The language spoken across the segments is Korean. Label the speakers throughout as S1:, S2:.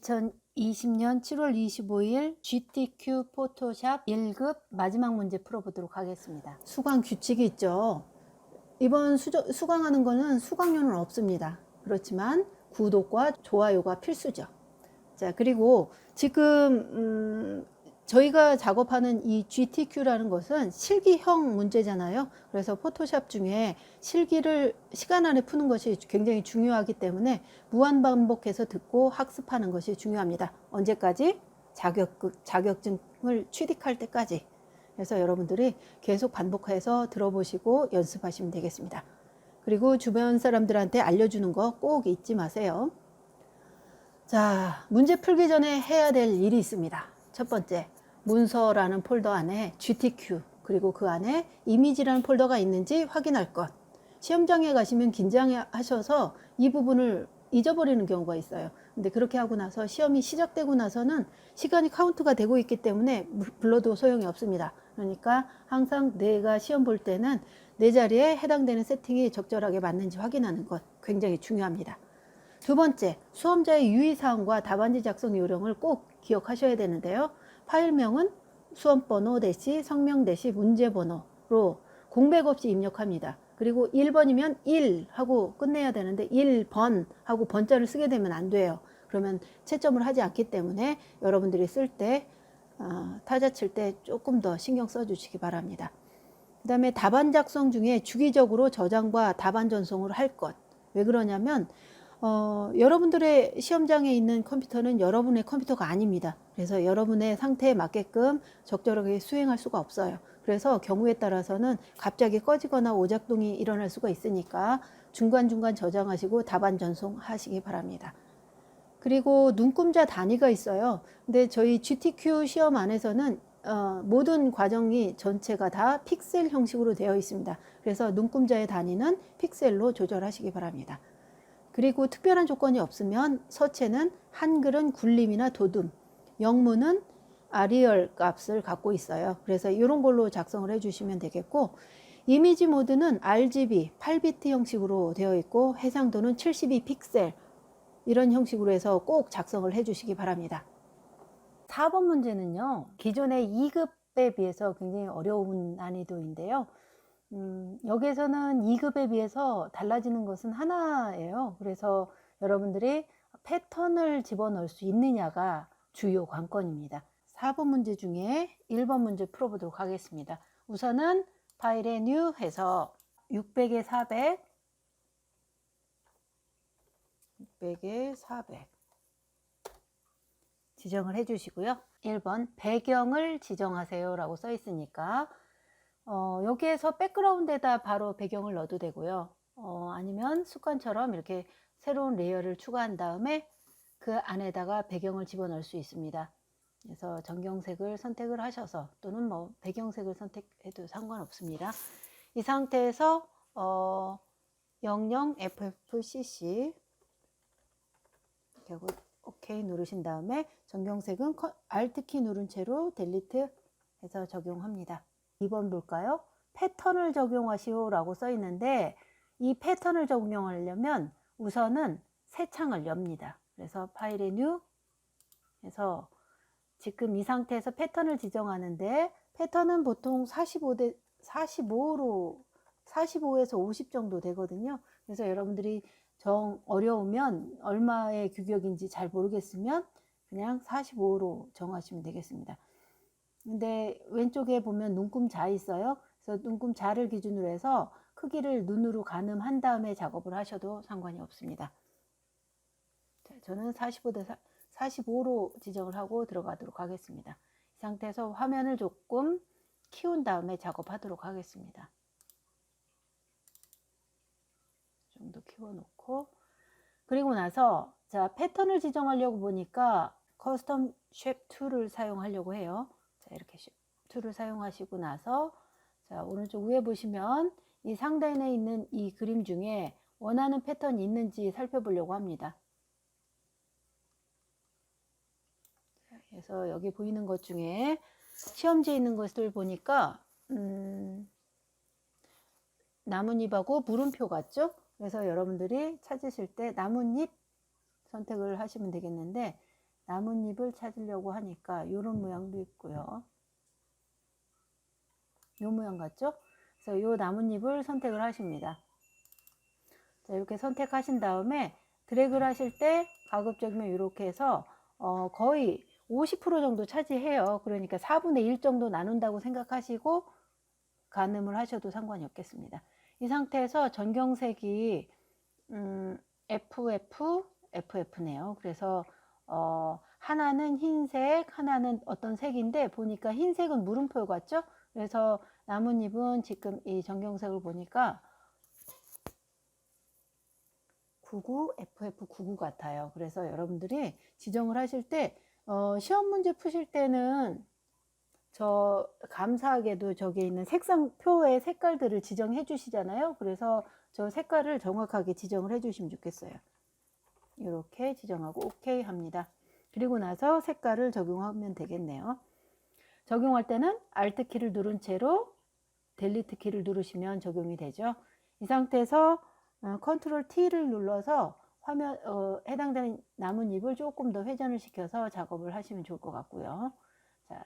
S1: 2020년 7월 25일 GTQ 포토샵 1급 마지막 문제 풀어보도록 하겠습니다. 수강 규칙이 있죠. 이번 수강하는 거는 수강료는 없습니다. 그렇지만 구독과 좋아요가 필수죠. 자, 그리고 지금 저희가 작업하는 이 GTQ라는 것은 실기형 문제잖아요. 그래서 포토샵 중에 실기를 시간 안에 푸는 것이 굉장히 중요하기 때문에 무한 반복해서 듣고 학습하는 것이 중요합니다. 언제까지? 자격증을 취득할 때까지. 그래서 여러분들이 계속 반복해서 들어보시고 연습하시면 되겠습니다. 그리고 주변 사람들한테 알려주는 거 꼭 잊지 마세요. 자, 문제 풀기 전에 해야 될 일이 있습니다. 첫 번째, 문서라는 폴더 안에 GTQ 그리고 그 안에 이미지라는 폴더가 있는지 확인할 것. 시험장에 가시면 긴장하셔서 이 부분을 잊어버리는 경우가 있어요. 근데 그렇게 하고 나서 시험이 시작되고 나서는 시간이 카운트가 되고 있기 때문에 불러도 소용이 없습니다. 그러니까 항상 내가 시험 볼 때는 내 자리에 해당되는 세팅이 적절하게 맞는지 확인하는 것 굉장히 중요합니다. 두 번째, 수험자의 유의사항과 답안지 작성 요령을 꼭 기억하셔야 되는데요. 파일명은 수험번호 대시 성명 대시 문제번호로 공백 없이 입력합니다. 그리고 1번이면 1 하고 끝내야 되는데 1번 하고 번자를 쓰게 되면 안 돼요. 그러면 채점을 하지 않기 때문에 여러분들이 쓸 때 타자 칠 때 조금 더 신경 써 주시기 바랍니다. 그 다음에 답안 작성 중에 주기적으로 저장과 답안 전송을 할 것. 왜 그러냐면 여러분들의 시험장에 있는 컴퓨터는 여러분의 컴퓨터가 아닙니다. 그래서 여러분의 상태에 맞게끔 적절하게 수행할 수가 없어요. 그래서 경우에 따라서는 갑자기 꺼지거나 오작동이 일어날 수가 있으니까 중간중간 저장하시고 답안 전송하시기 바랍니다. 그리고 눈금자 단위가 있어요. 근데 저희 GTQ 시험 안에서는 모든 과정이 전체가 다 픽셀 형식으로 되어 있습니다. 그래서 눈금자의 단위는 픽셀로 조절하시기 바랍니다. 그리고 특별한 조건이 없으면 서체는 한글은 굴림이나 도둠, 영문은 아리얼 값을 갖고 있어요. 그래서 이런 걸로 작성을 해주시면 되겠고, 이미지 모드는 RGB 8비트 형식으로 되어 있고 해상도는 72픽셀 이런 형식으로 해서 꼭 작성을 해주시기 바랍니다. 4번 문제는요, 기존의 2급에 비해서 굉장히 어려운 난이도인데요. 여기에서는 2급에 비해서 달라지는 것은 하나예요. 그래서 여러분들이 패턴을 집어넣을 수 있느냐가 주요 관건입니다. 4번 문제 중에 1번 문제 풀어보도록 하겠습니다. 우선은 파일에 new 해서 600에 400, 600에 400 지정을 해주시고요. 1번 배경을 지정하세요 라고 써 있으니까 여기에서 백그라운드에다 바로 배경을 넣어도 되고요. 아니면 습관처럼 이렇게 새로운 레이어를 추가한 다음에 그 안에다가 배경을 집어넣을 수 있습니다. 그래서 전경색을 선택을 하셔서 또는 뭐 배경색을 선택해도 상관없습니다. 이 상태에서 00FFCC 이렇게 하고 OK 누르신 다음에 전경색은 Alt키 누른 채로 델리트 해서 적용합니다. 2번 볼까요? 패턴을 적용하시오 라고 써 있는데 이 패턴을 적용하려면 우선은 새 창을 엽니다. 그래서 파일에 new 해서 지금 이 상태에서 패턴을 지정하는데 패턴은 보통 45에서 50 정도 되거든요. 그래서 여러분들이 어려우면 얼마의 규격인지 잘 모르겠으면 그냥 45로 정하시면 되겠습니다. 근데 왼쪽에 보면 눈금자 있어요. 그래서 눈금자를 기준으로 해서 크기를 눈으로 가늠한 다음에 작업을 하셔도 상관이 없습니다. 자, 저는 45로 지정을 하고 들어가도록 하겠습니다. 이 상태에서 화면을 조금 키운 다음에 작업하도록 하겠습니다. 좀 더 키워놓고 그리고 나서 자 패턴을 지정하려고 보니까 커스텀 쉐입 툴을 사용하려고 해요. 자 이렇게 툴을 사용하시고 나서 자 오른쪽 위에 보시면 이 상단에 있는 이 그림 중에 원하는 패턴이 있는지 살펴보려고 합니다. 자, 그래서 여기 보이는 것 중에 시험지에 있는 것을 보니까 나뭇잎하고 물음표 같죠? 그래서 여러분들이 찾으실 때 나뭇잎 선택을 하시면 되겠는데 나뭇잎을 찾으려고 하니까 이런 모양도 있고요. 이 모양 같죠? 그래서 이 나뭇잎을 선택을 하십니다. 자, 이렇게 선택하신 다음에 드래그를 하실 때 가급적이면 이렇게 해서 거의 50% 정도 차지해요. 그러니까 4분의 1 정도 나눈다고 생각하시고 가늠을 하셔도 상관이 없겠습니다. 이 상태에서 전경색이 FF네요. 그래서 하나는 흰색, 하나는 어떤 색인데 보니까 흰색은 물음표 같죠? 그래서 나뭇잎은 지금 이 전경색을 보니까 99FF99 같아요. 그래서 여러분들이 지정을 하실 때 시험 문제 푸실 때는 저 감사하게도 저기에 있는 색상표의 색깔들을 지정해 주시잖아요. 그래서 저 색깔을 정확하게 지정을 해 주시면 좋겠어요. 이렇게 지정하고 OK 합니다. 그리고 나서 색깔을 적용하면 되겠네요. 적용할 때는 Alt 키를 누른 채로 델리트 키를 누르시면 적용이 되죠. 이 상태에서 컨트롤 T를 눌러서 화면 해당되는 나뭇잎을 조금 더 회전을 시켜서 작업을 하시면 좋을 것 같고요. 자,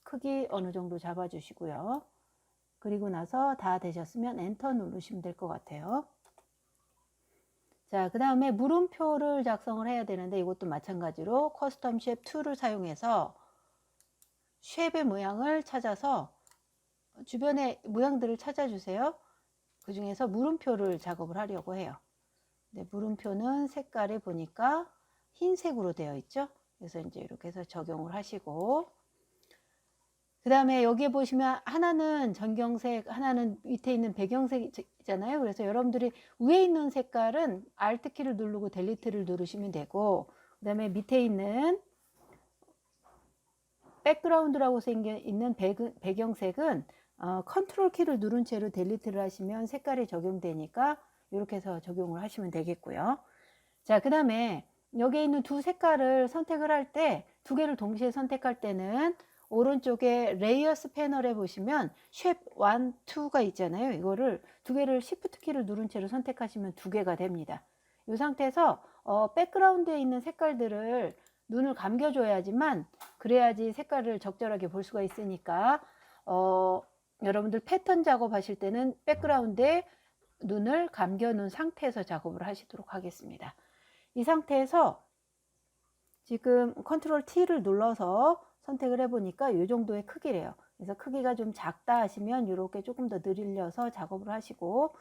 S1: 크기 어느 정도 잡아주시고요. 그리고 나서 다 되셨으면 엔터 누르시면 될 것 같아요. 자, 그 다음에 물음표를 작성을 해야 되는데 이것도 마찬가지로 커스텀 쉐입 툴을 사용해서 쉐입의 모양을 찾아서 주변의 모양들을 찾아주세요. 그 중에서 물음표를 작업을 하려고 해요. 네, 물음표는 색깔에 보니까 흰색으로 되어 있죠. 그래서 이제 이렇게 해서 적용을 하시고, 그 다음에 여기에 보시면 하나는 전경색, 하나는 밑에 있는 배경색이잖아요. 그래서 여러분들이 위에 있는 색깔은 Alt 키를 누르고 델리트를 누르시면 되고, 그 다음에 밑에 있는 백그라운드라고 생겨 있는 배경색은 컨트롤 키를 누른 채로 델리트를 하시면 색깔이 적용되니까 이렇게 해서 적용을 하시면 되겠고요. 자, 그 다음에 여기에 있는 두 색깔을 선택을 할 때, 두 개를 동시에 선택할 때는 오른쪽에 레이어스 패널에 보시면 쉐입 1, 2가 있잖아요. 이거를 두 개를 Shift 키를 누른 채로 선택하시면 두 개가 됩니다. 이 상태에서 백그라운드에 있는 색깔들을 눈을 감겨줘야지만 그래야지 색깔을 적절하게 볼 수가 있으니까 여러분들 패턴 작업하실 때는 백그라운드에 눈을 감겨 놓은 상태에서 작업을 하시도록 하겠습니다. 이 상태에서 지금 컨트롤 T를 눌러서 선택을 해보니까 이 정도의 크기래요. 그래서 크기가 좀 작다 하시면 이렇게 조금 더 늘려서 작업을 하시고,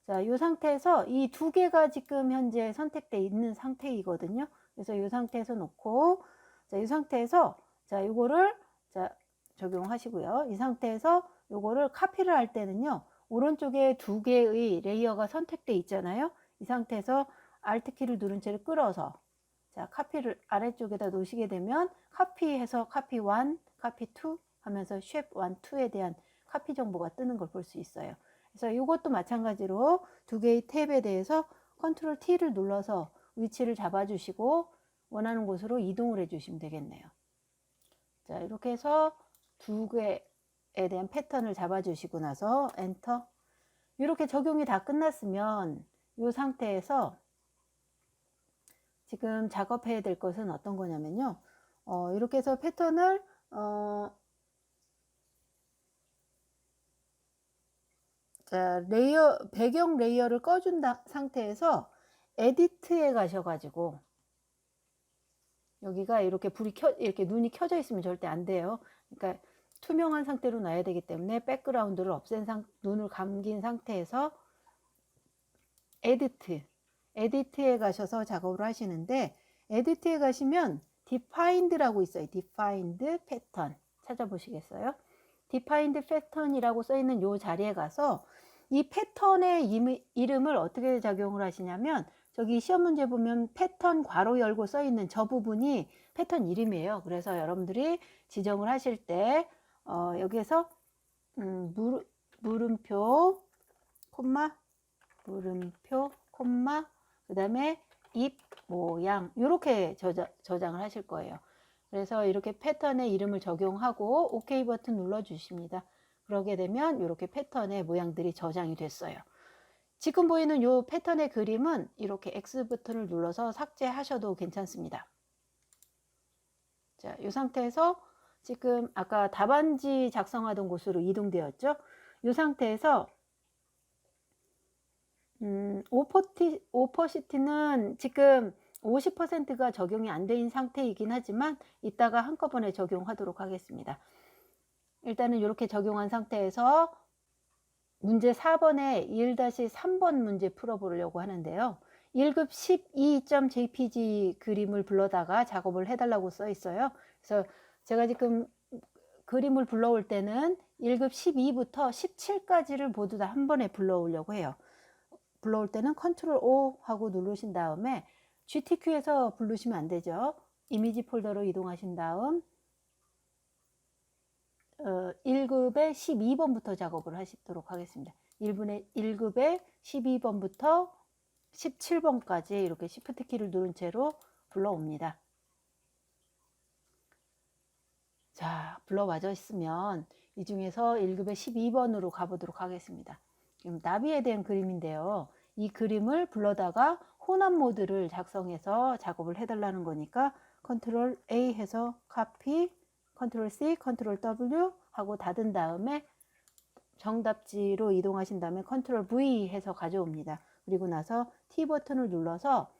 S1: 자, 이 상태에서 이 두 개가 지금 현재 선택되어 있는 상태이거든요. 그래서 이 상태에서 놓고, 자, 이 상태에서 자, 이거를 자, 적용하시고요. 이 상태에서 이거를 카피를 할 때는요. 오른쪽에 두 개의 레이어가 선택되어 있잖아요. 이 상태에서 Alt 키를 누른 채로 끌어서 자, 카피를 아래쪽에다 놓으시게 되면 카피해서 카피 1, 카피 2 하면서 쉐입 1, 2에 대한 카피 정보가 뜨는 걸 볼 수 있어요. 그래서 이것도 마찬가지로 두 개의 탭에 대해서 컨트롤 T를 눌러서 위치를 잡아주시고 원하는 곳으로 이동을 해주시면 되겠네요. 자, 이렇게 해서 두 개에 대한 패턴을 잡아주시고 나서 엔터. 이렇게 적용이 다 끝났으면 이 상태에서 지금 작업해야 될 것은 어떤 거냐면요. 이렇게 해서 패턴을 자, 배경 레이어를 꺼준 상태에서 에디트에 가셔가지고 여기가 이렇게 이렇게 눈이 켜져 있으면 절대 안 돼요. 그러니까 투명한 상태로 놔야 되기 때문에 백그라운드를 없앤 눈을 감긴 상태에서 에디트에 가셔서 작업을 하시는데, 에디트에 가시면 defined라고 있어요. defined pattern 찾아보시겠어요? defined pattern이라고 써 있는 요 자리에 가서 이 패턴의 이름을 어떻게 작용을 하시냐면, 저기 시험 문제 보면 패턴 괄호 열고 써 있는 저 부분이 패턴 이름이에요. 그래서 여러분들이 지정을 하실 때 여기에서 물음표 콤마 물음표 콤마 그 다음에 잎 모양 이렇게 저장을 하실 거예요. 그래서 이렇게 패턴의 이름을 적용하고 OK 버튼 눌러 주십니다. 그러게 되면 이렇게 패턴의 모양들이 저장이 됐어요. 지금 보이는 이 패턴의 그림은 이렇게 X 버튼을 눌러서 삭제하셔도 괜찮습니다. 자, 이 상태에서 지금 아까 답안지 작성하던 곳으로 이동되었죠. 이 상태에서 오퍼시티는 지금 50%가 적용이 안 된 상태이긴 하지만 이따가 한꺼번에 적용하도록 하겠습니다. 일단은 이렇게 적용한 상태에서 문제 4번에 1-3번 문제 풀어보려고 하는데요. 1급 12.jpg 그림을 불러다가 작업을 해달라고 써 있어요. 그래서 제가 지금 그림을 불러올 때는 1급 12부터 17까지를 모두 다 한 번에 불러오려고 해요. 불러올 때는 컨트롤 O 하고 누르신 다음에 GTQ에서 부르시면 안 되죠. 이미지 폴더로 이동하신 다음 1급의 12번부터 작업을 하시도록 하겠습니다. 1급의 12번부터 17번까지 이렇게 Shift 키를 누른 채로 불러옵니다. 자, 불러와져 있으면 이 중에서 1급의 12번으로 가보도록 하겠습니다. 지금 나비에 대한 그림인데요. 이 그림을 불러다가 혼합 모드를 작성해서 작업을 해달라는 거니까 컨트롤 A 해서 카피, 컨트롤 C, 컨트롤 W 하고 닫은 다음에 정답지로 이동하신 다음에 컨트롤 V 해서 가져옵니다. 그리고 나서 T 버튼을 눌러서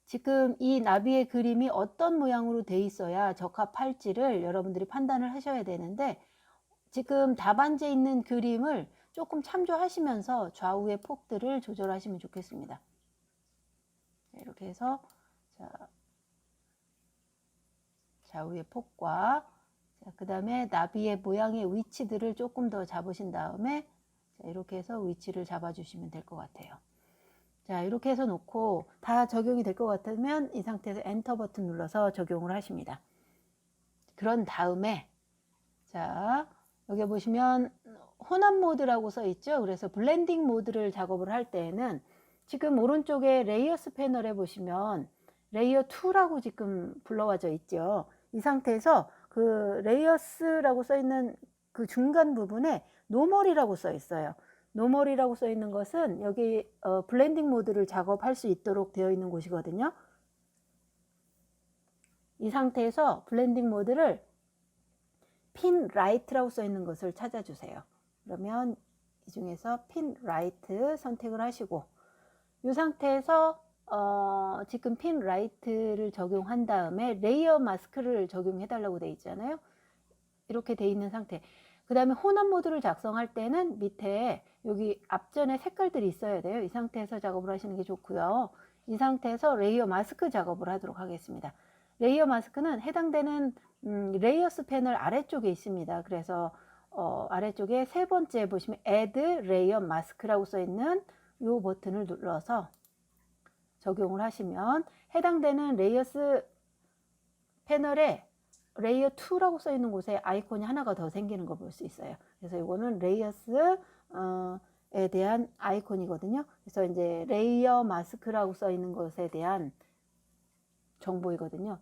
S1: 지금 이 나비의 그림이 어떤 모양으로 돼 있어야 적합할지를 여러분들이 판단을 하셔야 되는데 지금 답안지에 있는 그림을 조금 참조하시면서 좌우의 폭들을 조절하시면 좋겠습니다. 이렇게 해서 좌우의 폭과 그 다음에 나비의 모양의 위치들을 조금 더 잡으신 다음에 이렇게 해서 위치를 잡아주시면 될 것 같아요. 자, 이렇게 해서 놓고 다 적용이 될 것 같으면 이 상태에서 엔터 버튼 눌러서 적용을 하십니다. 그런 다음에 자, 여기 보시면 혼합 모드라고 써 있죠. 그래서 블렌딩 모드를 작업을 할 때에는 지금 오른쪽에 레이어스 패널에 보시면 레이어 2라고 지금 불러와져 있죠. 이 상태에서 그 레이어스라고 써 있는 그 중간 부분에 노멀이라고 써 있어요. 노멀이라고 써 있는 것은 여기 블렌딩 모드를 작업할 수 있도록 되어 있는 곳이거든요. 이 상태에서 블렌딩 모드를 핀 라이트라고 써 있는 것을 찾아주세요. 그러면 이 중에서 핀 라이트 선택을 하시고 이 상태에서 지금 핀 라이트를 적용한 다음에 레이어 마스크를 적용해 달라고 되어 있잖아요. 이렇게 되어 있는 상태. 그 다음에 혼합 모드를 작성할 때는 밑에 여기 앞전에 색깔들이 있어야 돼요. 이 상태에서 작업을 하시는 게 좋고요. 이 상태에서 레이어 마스크 작업을 하도록 하겠습니다. 레이어 마스크는 해당되는 레이어스 패널 아래쪽에 있습니다. 그래서 아래쪽에 세 번째 보시면 Add Layer Mask라고 써 있는 이 버튼을 눌러서 적용을 하시면 해당되는 레이어스 패널에 레이어 2라고 써 있는 곳에 아이콘이 하나가 더 생기는 걸 볼 수 있어요. 그래서 이거는 레이어스에 대한 아이콘이거든요. 그래서 이제 레이어 마스크라고 써 있는 것에 대한 정보이거든요.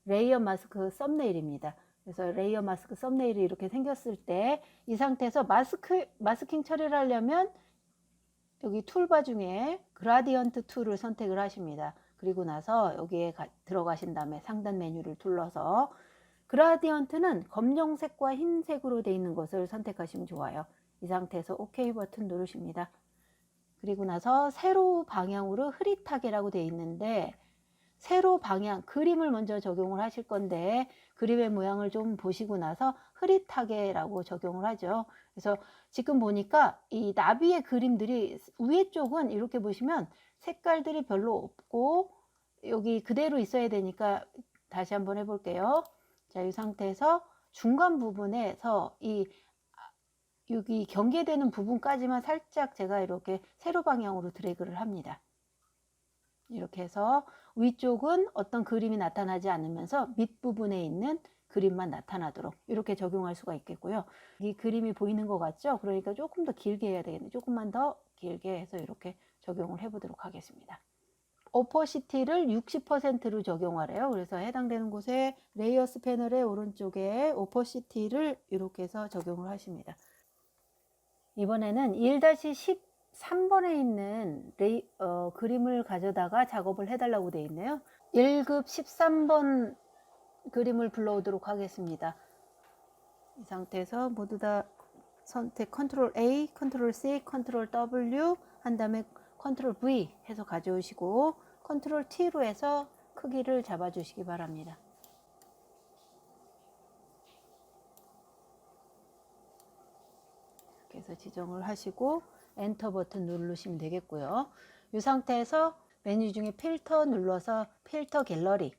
S1: 레이어 마스크 썸네일입니다. 그래서 레이어 마스크 썸네일이 이렇게 생겼을 때 이 상태에서 마스킹 처리를 하려면 여기 툴바 중에 그라디언트 툴을 선택을 하십니다. 그리고 나서 여기에 들어가신 다음에 상단 메뉴를 둘러서 그라디언트는 검정색과 흰색으로 되어 있는 것을 선택하시면 좋아요. 이 상태에서 OK 버튼 누르십니다. 그리고 나서 세로 방향으로 흐릿하게라고 되어 있는데 세로 방향, 그림을 먼저 적용을 하실 건데 그림의 모양을 좀 보시고 나서 흐릿하게라고 적용을 하죠. 그래서 지금 보니까 이 나비의 그림들이 위에 쪽은 이렇게 보시면 색깔들이 별로 없고 여기 그대로 있어야 되니까 다시 한번 해볼게요. 자, 이 상태에서 중간 부분에서 여기 경계되는 부분까지만 살짝 제가 이렇게 세로 방향으로 드래그를 합니다. 이렇게 해서 위쪽은 어떤 그림이 나타나지 않으면서 밑부분에 있는 그림만 나타나도록 이렇게 적용할 수가 있겠고요. 이 그림이 보이는 것 같죠? 그러니까 조금 더 길게 해야 되겠네요. 조금만 더 길게 해서 이렇게 적용을 해보도록 하겠습니다. 오퍼시티를 60%로 적용하래요. 그래서 해당되는 곳에 레이어스 패널의 오른쪽에 오퍼시티를 이렇게 해서 적용을 하십니다. 이번에는 1-10 3번에 있는 그림을 가져다가 작업을 해달라고 되어 있네요. 1급 13번 그림을 불러오도록 하겠습니다. 이 상태에서 모두 다 선택 컨트롤 A, 컨트롤 C, 컨트롤 W 한 다음에 컨트롤 V 해서 가져오시고 컨트롤 T로 해서 크기를 잡아주시기 바랍니다. 이렇게 해서 지정을 하시고 엔터 버튼 누르시면 되겠고요. 이 상태에서 메뉴 중에 필터 눌러서 필터 갤러리,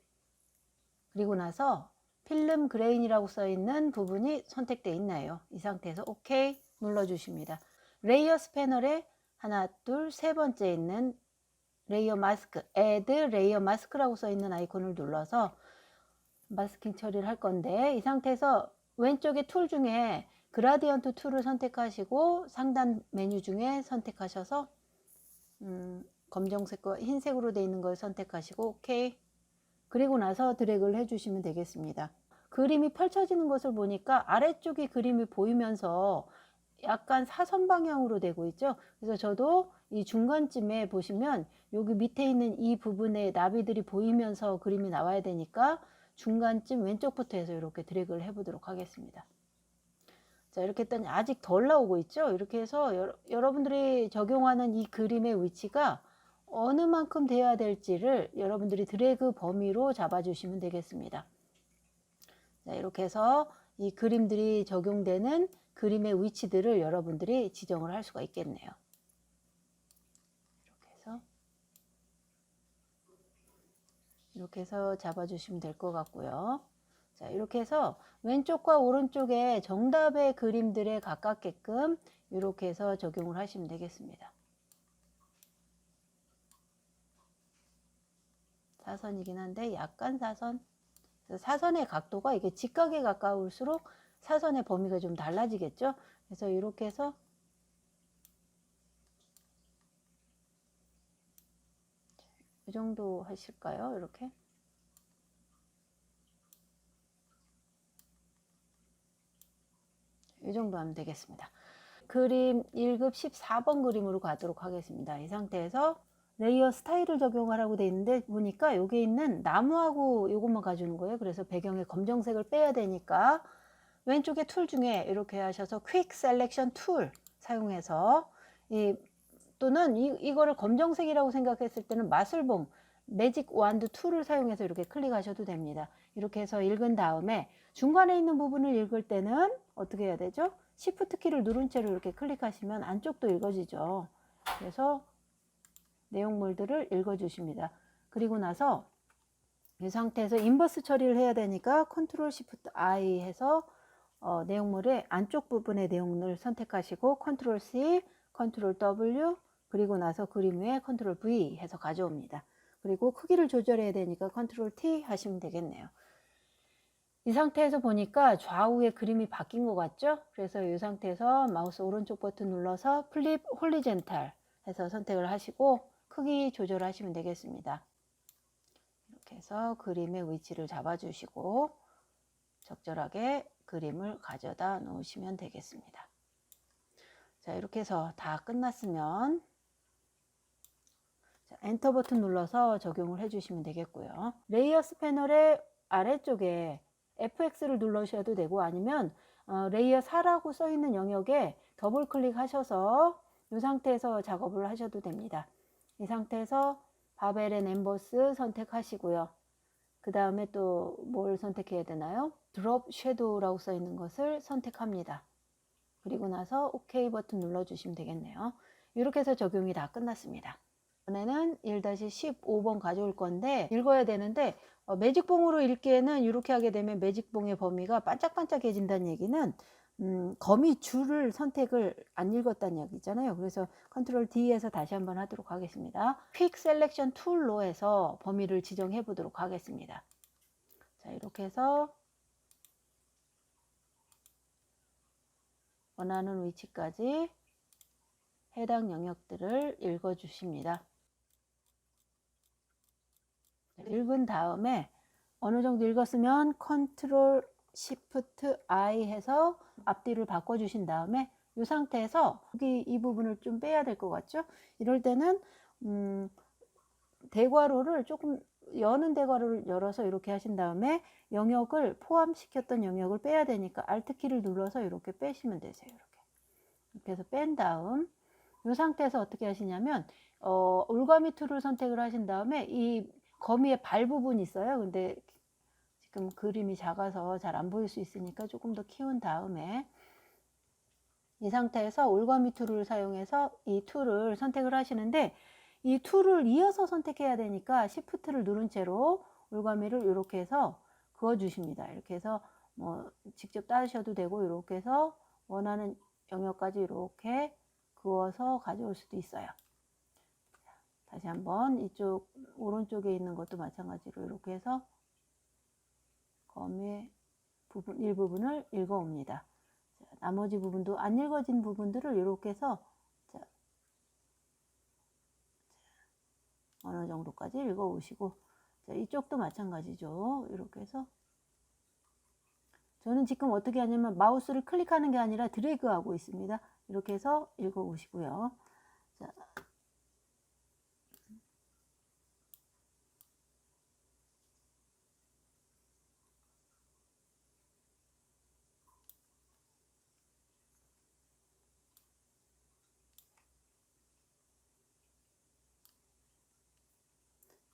S1: 그리고 나서 필름 그레인이라고 써 있는 부분이 선택되어 있나요? 이 상태에서 OK 눌러 주십니다. 레이어 스패널에 하나, 둘, 세 번째 있는 레이어 마스크, Add 레이어 마스크라고 써 있는 아이콘을 눌러서 마스킹 처리를 할 건데, 이 상태에서 왼쪽에 툴 중에 그라디언트 툴을 선택하시고 상단 메뉴 중에 선택하셔서 검정색과 흰색으로 되어 있는 걸 선택하시고 OK. 그리고 나서 드래그를 해주시면 되겠습니다. 그림이 펼쳐지는 것을 보니까 아래쪽에 그림이 보이면서 약간 사선 방향으로 되고 있죠. 그래서 저도 이 중간쯤에 보시면 여기 밑에 있는 이 부분에 나비들이 보이면서 그림이 나와야 되니까 중간쯤 왼쪽부터 해서 이렇게 드래그를 해보도록 하겠습니다. 자, 이렇게 했더니 아직 덜 나오고 있죠. 이렇게 해서 여러분들이 적용하는 이 그림의 위치가 어느 만큼 돼야 될지를 여러분들이 드래그 범위로 잡아주시면 되겠습니다. 자, 이렇게 해서 이 그림들이 적용되는 그림의 위치들을 여러분들이 지정을 할 수가 있겠네요. 이렇게 해서 잡아주시면 될 것 같고요. 자, 이렇게 해서 왼쪽과 오른쪽에 정답의 그림들에 가깝게끔 이렇게 해서 적용을 하시면 되겠습니다. 사선이긴 한데 약간 사선의 각도가 이게 직각에 가까울수록 사선의 범위가 좀 달라지겠죠. 그래서 이렇게 해서 이 정도 하실까요? 이렇게. 이 정도 하면 되겠습니다. 그림 1급 14번 그림으로 가도록 하겠습니다. 이 상태에서 레이어 스타일을 적용하라고 되어 있는데 보니까 여기 있는 나무하고 이것만 가주는 거예요. 그래서 배경에 검정색을 빼야 되니까 왼쪽에 툴 중에 이렇게 하셔서 퀵 셀렉션 툴 사용해서 또는 이거를 검정색이라고 생각했을 때는 마술봉 매직 완드 툴을 사용해서 이렇게 클릭하셔도 됩니다. 이렇게 해서 읽은 다음에 중간에 있는 부분을 읽을 때는 어떻게 해야 되죠? Shift 키를 누른 채로 이렇게 클릭하시면 안쪽도 읽어지죠. 그래서 내용물들을 읽어주십니다. 그리고 나서 이 상태에서 인버스 처리를 해야 되니까 컨트롤 시프트 I 해서 내용물의 안쪽 부분의 내용을 선택하시고 컨트롤 C, 컨트롤 W, 그리고 나서 그림 위에 컨트롤 V 해서 가져옵니다. 그리고 크기를 조절해야 되니까 컨트롤 T 하시면 되겠네요. 이 상태에서 보니까 좌우의 그림이 바뀐 것 같죠? 그래서 이 상태에서 마우스 오른쪽 버튼 눌러서 플립 홀리젠탈 해서 선택을 하시고 크기 조절하시면 되겠습니다. 이렇게 해서 그림의 위치를 잡아주시고 적절하게 그림을 가져다 놓으시면 되겠습니다. 자, 이렇게 해서 다 끝났으면 엔터 버튼 눌러서 적용을 해주시면 되겠고요. 레이어스 패널의 아래쪽에 FX를 누르셔도 되고 아니면 레이어 4라고 써 있는 영역에 더블 클릭하셔서 이 상태에서 작업을 하셔도 됩니다. 이 상태에서 바벨 앤 엠버스 선택하시고요. 그 다음에 또 뭘 선택해야 되나요? 드롭 섀도우라고 써 있는 것을 선택합니다. 그리고 나서 OK 버튼 눌러주시면 되겠네요. 이렇게 해서 적용이 다 끝났습니다. 이번에는 1-15번 가져올 건데 읽어야 되는데 매직봉으로 읽기에는 이렇게 하게 되면 매직봉의 범위가 반짝반짝해진다는 얘기는 거미 줄을 선택을 안 읽었다는 얘기잖아요. 그래서 컨트롤 D에서 다시 한번 하도록 하겠습니다. 퀵 셀렉션 툴로 해서 범위를 지정해 보도록 하겠습니다. 자, 이렇게 해서 원하는 위치까지 해당 영역들을 읽어 주십니다. 읽은 다음에 어느 정도 읽었으면 컨트롤 시프트 I 해서 앞뒤를 바꿔 주신 다음에 이 상태에서 여기 이 부분을 좀 빼야 될 것 같죠? 이럴 때는 대괄호를 조금 여는 대괄호를 열어서 이렇게 하신 다음에 영역을 포함시켰던 영역을 빼야 되니까 Alt키를 눌러서 이렇게 빼시면 되세요. 이렇게 해서 뺀 다음 이 상태에서 어떻게 하시냐면 올가미 툴을 선택을 하신 다음에 이 거미의 발 부분이 있어요. 근데 지금 그림이 작아서 잘 안 보일 수 있으니까 조금 더 키운 다음에 이 상태에서 올가미 툴을 사용해서 이 툴을 선택을 하시는데 이 툴을 이어서 선택해야 되니까 Shift를 누른 채로 올가미를 이렇게 해서 그어 주십니다. 이렇게 해서 뭐 직접 따르셔도 되고 이렇게 해서 원하는 영역까지 이렇게 그어서 가져올 수도 있어요. 다시 한번 이쪽 오른쪽에 있는 것도 마찬가지로 이렇게 해서 거미의 부분 일부분을 읽어 옵니다. 나머지 부분도 안 읽어진 부분들을 이렇게 해서 어느 정도까지 읽어 오시고 이쪽도 마찬가지죠. 이렇게 해서 저는 지금 어떻게 하냐면 마우스를 클릭하는 게 아니라 드래그 하고 있습니다. 이렇게 해서 읽어 오시고요. 자,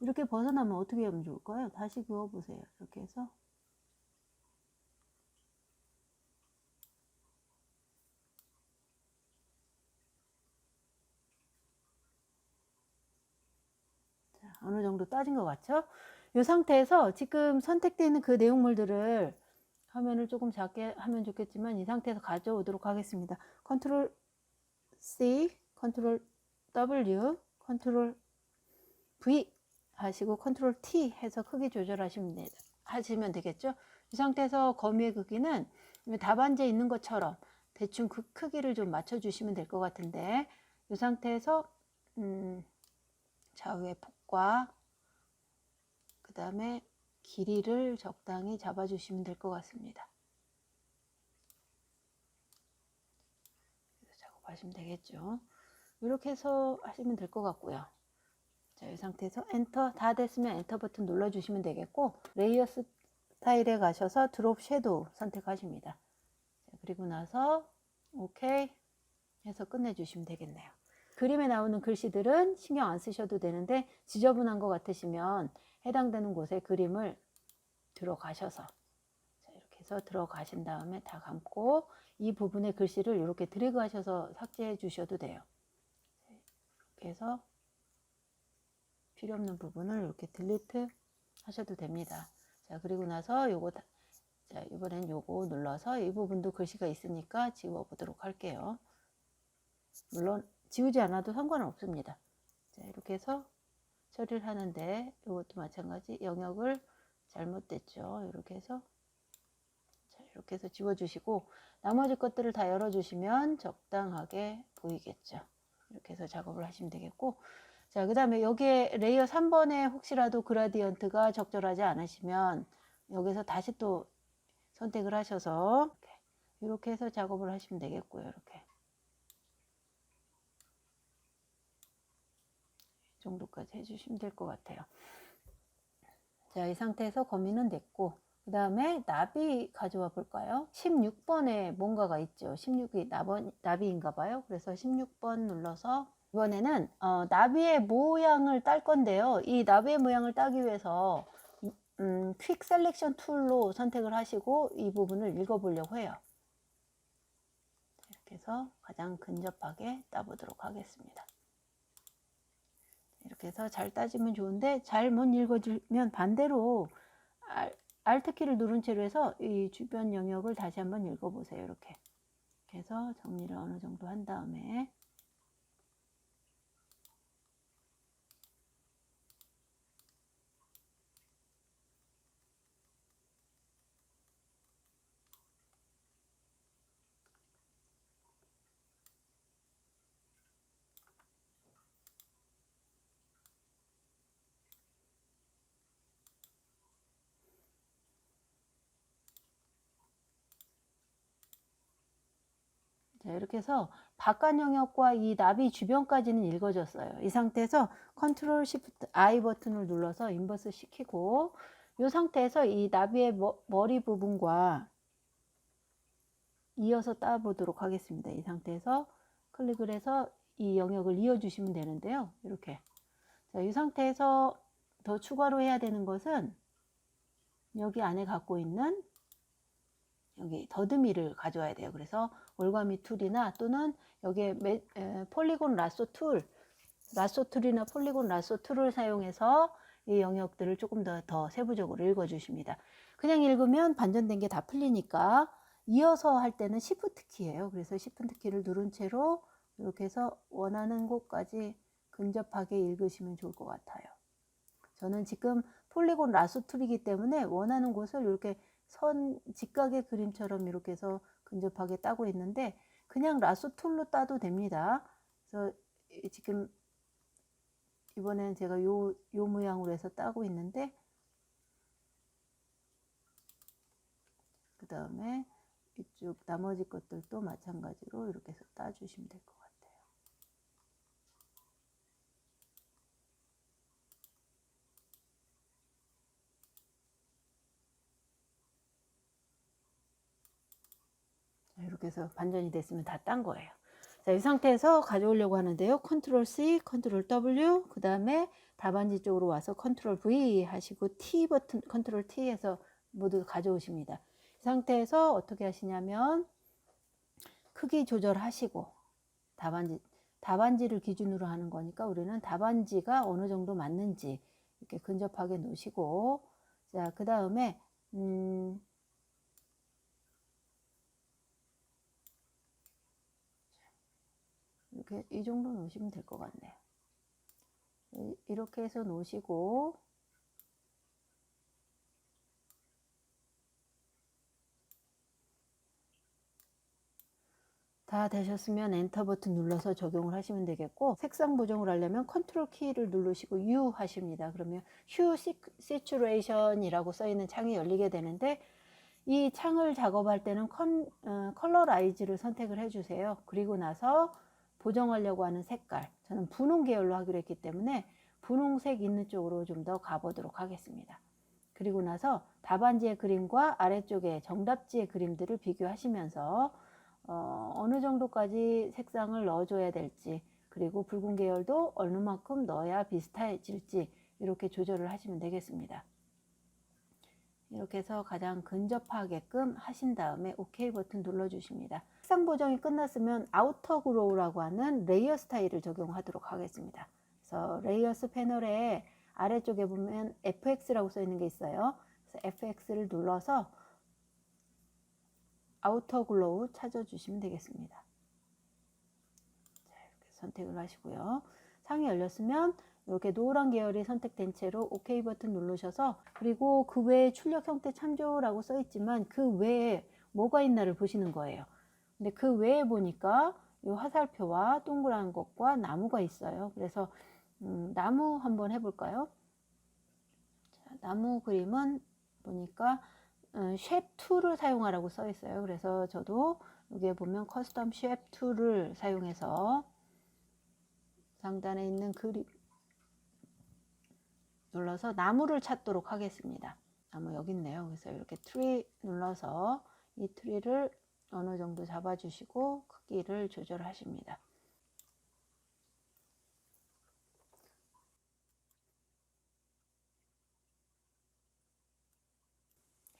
S1: 이렇게 벗어나면 어떻게 하면 좋을까요? 다시 그어 보세요. 이렇게 해서 자, 어느 정도 따진 것 같죠? 이 상태에서 지금 선택되어 있는 그 내용물들을 화면을 조금 작게 하면 좋겠지만 이 상태에서 가져오도록 하겠습니다. 컨트롤 C, 컨트롤 W, 컨트롤 V 하시고 컨트롤 T 해서 크기 조절하시면 되겠죠. 이 상태에서 거미의 크기는 답안지에 있는 것처럼 대충 그 크기를 좀 맞춰주시면 될 것 같은데 이 상태에서 좌우의 폭과 그 다음에 길이를 적당히 잡아주시면 될 것 같습니다. 작업하시면 되겠죠. 이렇게 해서 하시면 될 것 같고요. 자, 이 상태에서 엔터 다 됐으면 엔터 버튼 눌러주시면 되겠고 레이어 스타일에 가셔서 드롭 섀도우 선택하십니다. 자, 그리고 나서 오케이 해서 끝내주시면 되겠네요. 그림에 나오는 글씨들은 신경 안 쓰셔도 되는데 지저분한 것 같으시면 해당되는 곳에 그림을 들어가셔서 자, 이렇게 해서 들어가신 다음에 다 감고 이 부분의 글씨를 이렇게 드래그 하셔서 삭제해 주셔도 돼요. 이렇게 해서 필요 없는 부분을 이렇게 딜리트 하셔도 됩니다. 자, 그리고 나서 요거 자, 이번엔 요거 눌러서 이 부분도 글씨가 있으니까 지워 보도록 할게요. 물론 지우지 않아도 상관은 없습니다. 자, 이렇게 해서 처리를 하는데 이것도 마찬가지 영역을 잘못됐죠. 이렇게 해서 자, 이렇게 해서 지워 주시고 나머지 것들을 다 열어 주시면 적당하게 보이겠죠. 이렇게 해서 작업을 하시면 되겠고 자, 그 다음에 여기에 레이어 3번에 혹시라도 그라디언트가 적절하지 않으시면 여기서 다시 또 선택을 하셔서 이렇게 해서 작업을 하시면 되겠고요. 이렇게 이 정도까지 해주시면 될 것 같아요. 자, 이 상태에서 거미는 됐고 그 다음에 나비 가져와 볼까요? 16번에 뭔가가 있죠. 16이 나비인가 봐요. 그래서 16번 눌러서 이번에는 나비의 모양을 딸 건데요. 이 나비의 모양을 따기 위해서 퀵 셀렉션 툴로 선택을 하시고 이 부분을 읽어보려고 해요. 이렇게 해서 가장 근접하게 따보도록 하겠습니다. 이렇게 해서 잘 따지면 좋은데 잘 못 읽어지면 반대로 Alt키를 누른 채로 해서 이 주변 영역을 다시 한번 읽어보세요. 이렇게 해서 정리를 어느 정도 한 다음에 자, 자, 이렇게 해서 바깥 영역과 이 나비 주변까지는 읽어졌어요. 이 상태에서 컨트롤 시프트 I 버튼을 눌러서 인버스 시키고, 이 상태에서 이 나비의 머리 부분과 이어서 따보도록 하겠습니다. 이 상태에서 클릭을 해서 이 영역을 이어주시면 되는데요. 이렇게. 자, 이 상태에서 더 추가로 해야 되는 것은 여기 안에 갖고 있는 여기 더듬이를 가져와야 돼요. 그래서 올가미 툴이나 또는 여기에 폴리곤 라쏘 툴이나 폴리곤 라쏘 툴을 사용해서 이 영역들을 조금 더 세부적으로 읽어주십니다. 그냥 읽으면 반전된 게 다 풀리니까 이어서 할 때는 시프트 키예요. 그래서 시프트 키를 누른 채로 이렇게 해서 원하는 곳까지 근접하게 읽으시면 좋을 것 같아요. 저는 지금 폴리곤 라쏘 툴이기 때문에 원하는 곳을 이렇게 직각의 그림처럼 이렇게 해서 근접하게 따고 있는데, 그냥 라쏘 툴로 따도 됩니다. 그래서 지금 이번엔 제가 요 모양으로 해서 따고 있는데, 그 다음에 이쪽 나머지 것들도 마찬가지로 이렇게 해서 따주시면 될 것 같아요. 자, 이렇게 해서 반전이 됐으면 다 딴 거예요. 자, 이 상태에서 가져오려고 하는데요. 컨트롤 C, 컨트롤 W, 그 다음에 답안지 쪽으로 와서 컨트롤 V 하시고 T 버튼, 컨트롤 T에서 모두 가져오십니다. 이 상태에서 어떻게 하시냐면 크기 조절하시고, 답안지를 기준으로 하는 거니까 우리는 답안지가 어느 정도 맞는지 이렇게 근접하게 놓으시고, 자, 그 다음에 이렇게 이 정도 놓으시면 될 것 같네요. 이렇게 해서 놓으시고, 다 되셨으면 엔터 버튼 눌러서 적용을 하시면 되겠고, 색상 보정을 하려면 컨트롤 키를 누르시고 U 하십니다. 그러면 휴 시츄레이션이라고 써 있는 창이 열리게 되는데, 이 창을 작업할 때는 컬러 라이즈를 선택을 해주세요. 그리고 나서 보정하려고 하는 색깔, 저는 분홍 계열로 하기로 했기 때문에 분홍색 있는 쪽으로 좀 더 가보도록 하겠습니다. 그리고 나서 답안지의 그림과 아래쪽에 정답지의 그림들을 비교하시면서 어느 정도까지 색상을 넣어줘야 될지, 그리고 붉은 계열도 어느 만큼 넣어야 비슷해질지 이렇게 조절을 하시면 되겠습니다. 이렇게 해서 가장 근접하게끔 하신 다음에 OK 버튼 눌러주십니다. 색상 보정이 끝났으면 아우터 글로우라고 하는 레이어 스타일을 적용하도록 하겠습니다. 그래서 레이어스 패널에 아래쪽에 보면 FX라고 써 있는 게 있어요. 그래서 FX를 눌러서 아우터 글로우 찾아주시면 되겠습니다. 자, 이렇게 선택을 하시고요. 창이 열렸으면 이렇게 노란 계열이 선택된 채로 OK 버튼 누르셔서, 그리고 그 외에 출력 형태 참조라고 써 있지만 그 외에 뭐가 있나를 보시는 거예요. 근데 그 외에 보니까 이 화살표와 동그란 것과 나무가 있어요. 그래서 나무 한번 해볼까요? 자, 나무 그림은 보니까 쉐입 툴을 사용하라고 써 있어요. 그래서 저도 여기에 보면 커스텀 쉐입 툴을 사용해서 상단에 있는 그림 눌러서 나무를 찾도록 하겠습니다. 나무 여기 있네요. 그래서 이렇게 트리 눌러서 이 트리를 어느 정도 잡아주시고 크기를 조절하십니다.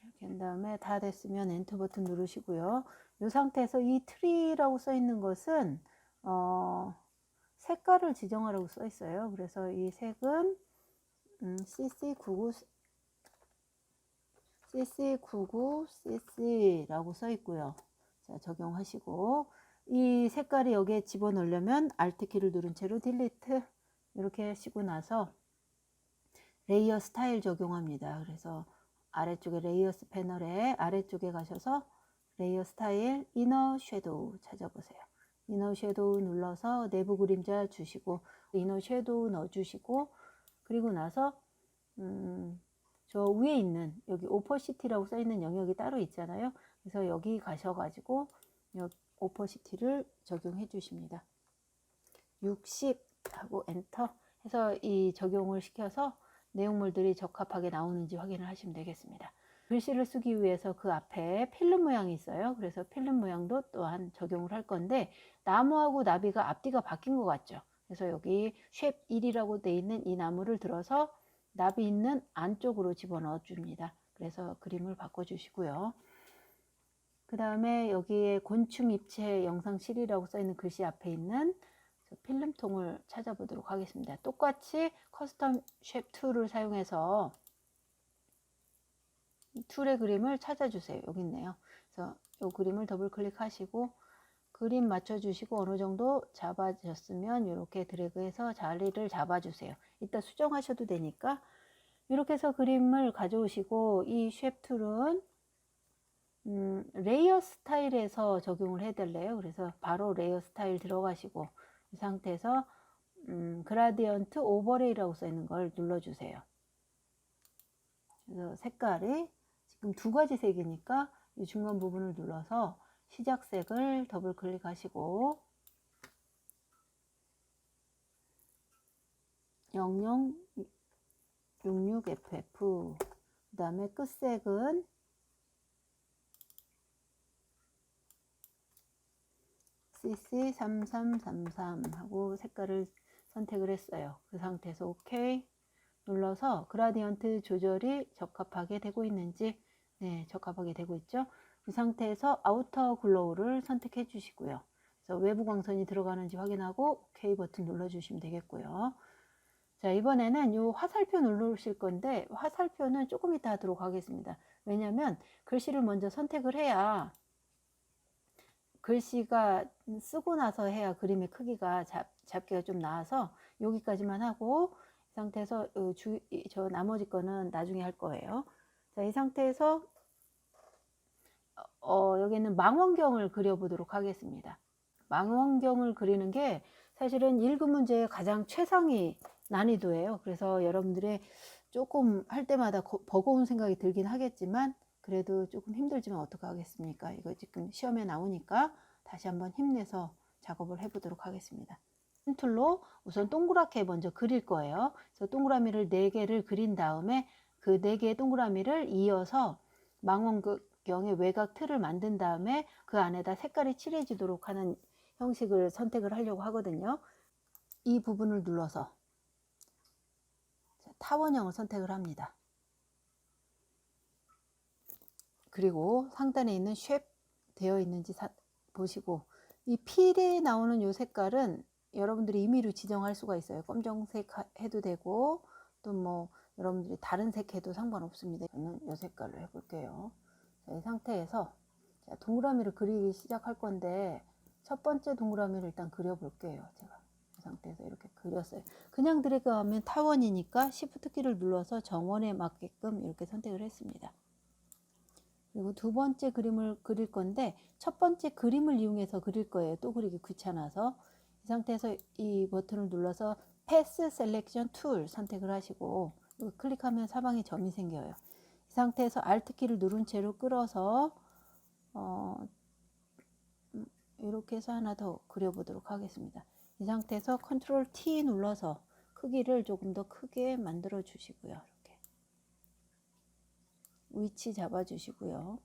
S1: 이렇게 한 다음에 다 됐으면 엔터 버튼 누르시고요. 이 상태에서 이 트리라고 써 있는 것은 색깔을 지정하라고 써 있어요. 그래서 이 색은 CC99CC라고 써 있고요. 자, 적용하시고, 이 색깔이 여기에 집어넣으려면 Alt 키를 누른 채로 딜리트 이렇게 하시고 나서 레이어 스타일 적용합니다. 그래서 아래쪽에 레이어스 패널에 아래쪽에 가셔서 레이어 스타일 이너 섀도우 찾아보세요. 이너 섀도우 눌러서 내부 그림자 주시고 이너 섀도우 넣어주시고, 그리고 나서 저 위에 있는 여기 오퍼시티라고 써 있는 영역이 따로 있잖아요. 그래서 여기 가셔가지고 오퍼시티를 적용해 주십니다. 60 하고 엔터 해서 이 적용을 시켜서 내용물들이 적합하게 나오는지 확인을 하시면 되겠습니다. 글씨를 쓰기 위해서 그 앞에 필름 모양이 있어요. 그래서 필름 모양도 또한 적용을 할 건데, 나무하고 나비가 앞뒤가 바뀐 것 같죠. 그래서 여기 쉐입 1이라고 되어 있는 이 나무를 들어서 나비 있는 안쪽으로 집어넣어 줍니다. 그래서 그림을 바꿔 주시고요. 그 다음에 여기에 곤충 입체 영상실이라고 써 있는 글씨 앞에 있는 필름통을 찾아보도록 하겠습니다. 똑같이 커스텀 쉐입 툴을 사용해서 툴의 그림을 찾아주세요. 여기 있네요. 그래서 이 그림을 더블 클릭하시고 그림 맞춰주시고 어느 정도 잡아졌으면 이렇게 드래그해서 자리를 잡아주세요. 이따 수정하셔도 되니까 이렇게 해서 그림을 가져오시고, 이 쉐입 툴은 레이어 스타일에서 적용을 해달래요. 그래서 바로 레이어 스타일 들어가시고 이 상태에서 그라디언트 오버레이라고 써 있는 걸 눌러주세요. 그래서 색깔이 지금 두 가지 색이니까 이 중간 부분을 눌러서 시작색을 더블 클릭하시고 0066FF, 그 다음에 끝색은 CC3333 하고 색깔을 선택을 했어요. 그 상태에서 OK 눌러서 그라디언트 조절이 적합하게 되고 있는지, 네, 적합하게 되고 있죠. 이 상태에서 아우터 글로우를 선택해 주시고요. 그래서 외부 광선이 들어가는지 확인하고 OK 버튼 눌러주시면 되겠고요. 자, 이번에는 이 화살표 누르실 건데, 화살표는 조금 이따 하도록 하겠습니다. 왜냐하면 글씨를 먼저 선택을 해야, 글씨가 쓰고 나서 해야 그림의 크기가 잡기가 좀 나아서 여기까지만 하고, 이 상태에서 저 나머지 거는 나중에 할 거예요. 자, 이 상태에서 여기는 망원경을 그려보도록 하겠습니다. 망원경을 그리는 게 사실은 1급 문제의 가장 최상위 난이도예요. 그래서 여러분들의 조금 할 때마다 버거운 생각이 들긴 하겠지만, 그래도 조금 힘들지만 어떡하겠습니까? 이거 지금 시험에 나오니까 다시 한번 힘내서 작업을 해보도록 하겠습니다. 툴로 우선 동그랗게 먼저 그릴 거예요. 그래서 동그라미를 4개를 그린 다음에 그 4개의 동그라미를 이어서 망원경의 외곽 틀을 만든 다음에 그 안에다 색깔이 칠해지도록 하는 형식을 선택을 하려고 하거든요. 이 부분을 눌러서 타원형을 선택을 합니다. 그리고 상단에 있는 쉐입 되어 있는지 보시고, 이 필에 나오는 이 색깔은 여러분들이 임의로 지정할 수가 있어요. 검정색 해도 되고 또 뭐 여러분들이 다른 색 해도 상관없습니다. 저는 이 색깔로 해볼게요. 자, 이 상태에서 자, 동그라미를 그리기 시작할 건데 첫 번째 동그라미를 일단 그려볼게요. 제가 이 상태에서 이렇게 그렸어요. 그냥 드래그하면 타원이니까 Shift 키를 눌러서 정원에 맞게끔 이렇게 선택을 했습니다. 그리고 두 번째 그림을 그릴 건데 첫 번째 그림을 이용해서 그릴 거예요. 또 그리기 귀찮아서. 이 상태에서 이 버튼을 눌러서 Path Selection Tool 선택을 하시고 클릭하면 사방에 점이 생겨요. 이 상태에서 Alt 키를 누른 채로 끌어서 이렇게 해서 하나 더 그려보도록 하겠습니다. 이 상태에서 Ctrl T 눌러서 크기를 조금 더 크게 만들어 주시고요. 이렇게 위치 잡아 주시고요.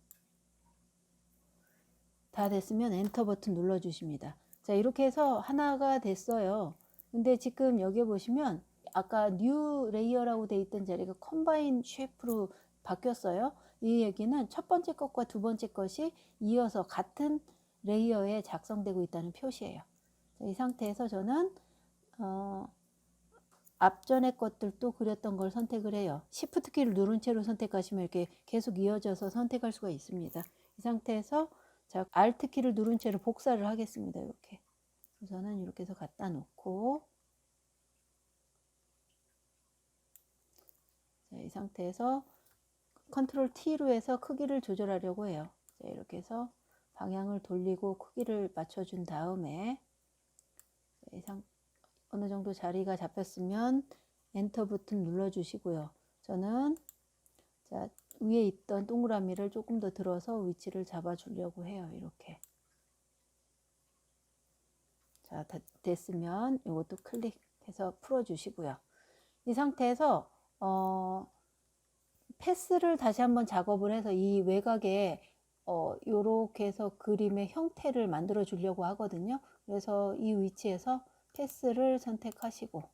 S1: 다 됐으면 엔터 버튼 눌러 주십니다. 자, 이렇게 해서 하나가 됐어요. 근데 지금 여기 보시면 아까 뉴 레이어라고 돼 있던 자리가 컴바인 쉐이프로 바뀌었어요. 이 얘기는 첫 번째 것과 두 번째 것이 이어서 같은 레이어에 작성되고 있다는 표시예요. 자, 이 상태에서 저는 앞전의 것들도 그렸던 걸 선택을 해요. Shift 키를 누른 채로 선택하시면 이렇게 계속 이어져서 선택할 수가 있습니다. 이 상태에서 자, Alt 키를 누른 채로 복사를 하겠습니다. 이렇게. 우선은 이렇게 해서 갖다 놓고 자, 이 상태에서 Ctrl T로 해서 크기를 조절하려고 해요. 자, 이렇게 해서 방향을 돌리고 크기를 맞춰준 다음에 자, 어느 정도 자리가 잡혔으면 엔터 버튼 눌러주시고요. 저는 자, 위에 있던 동그라미를 조금 더 들어서 위치를 잡아주려고 해요. 이렇게. 자, 다 됐으면 이것도 클릭해서 풀어주시고요. 이 상태에서 패스를 다시 한번 작업을 해서 이 외곽에 요렇게 해서 그림의 형태를 만들어 주려고 하거든요. 그래서 이 위치에서 패스를 선택하시고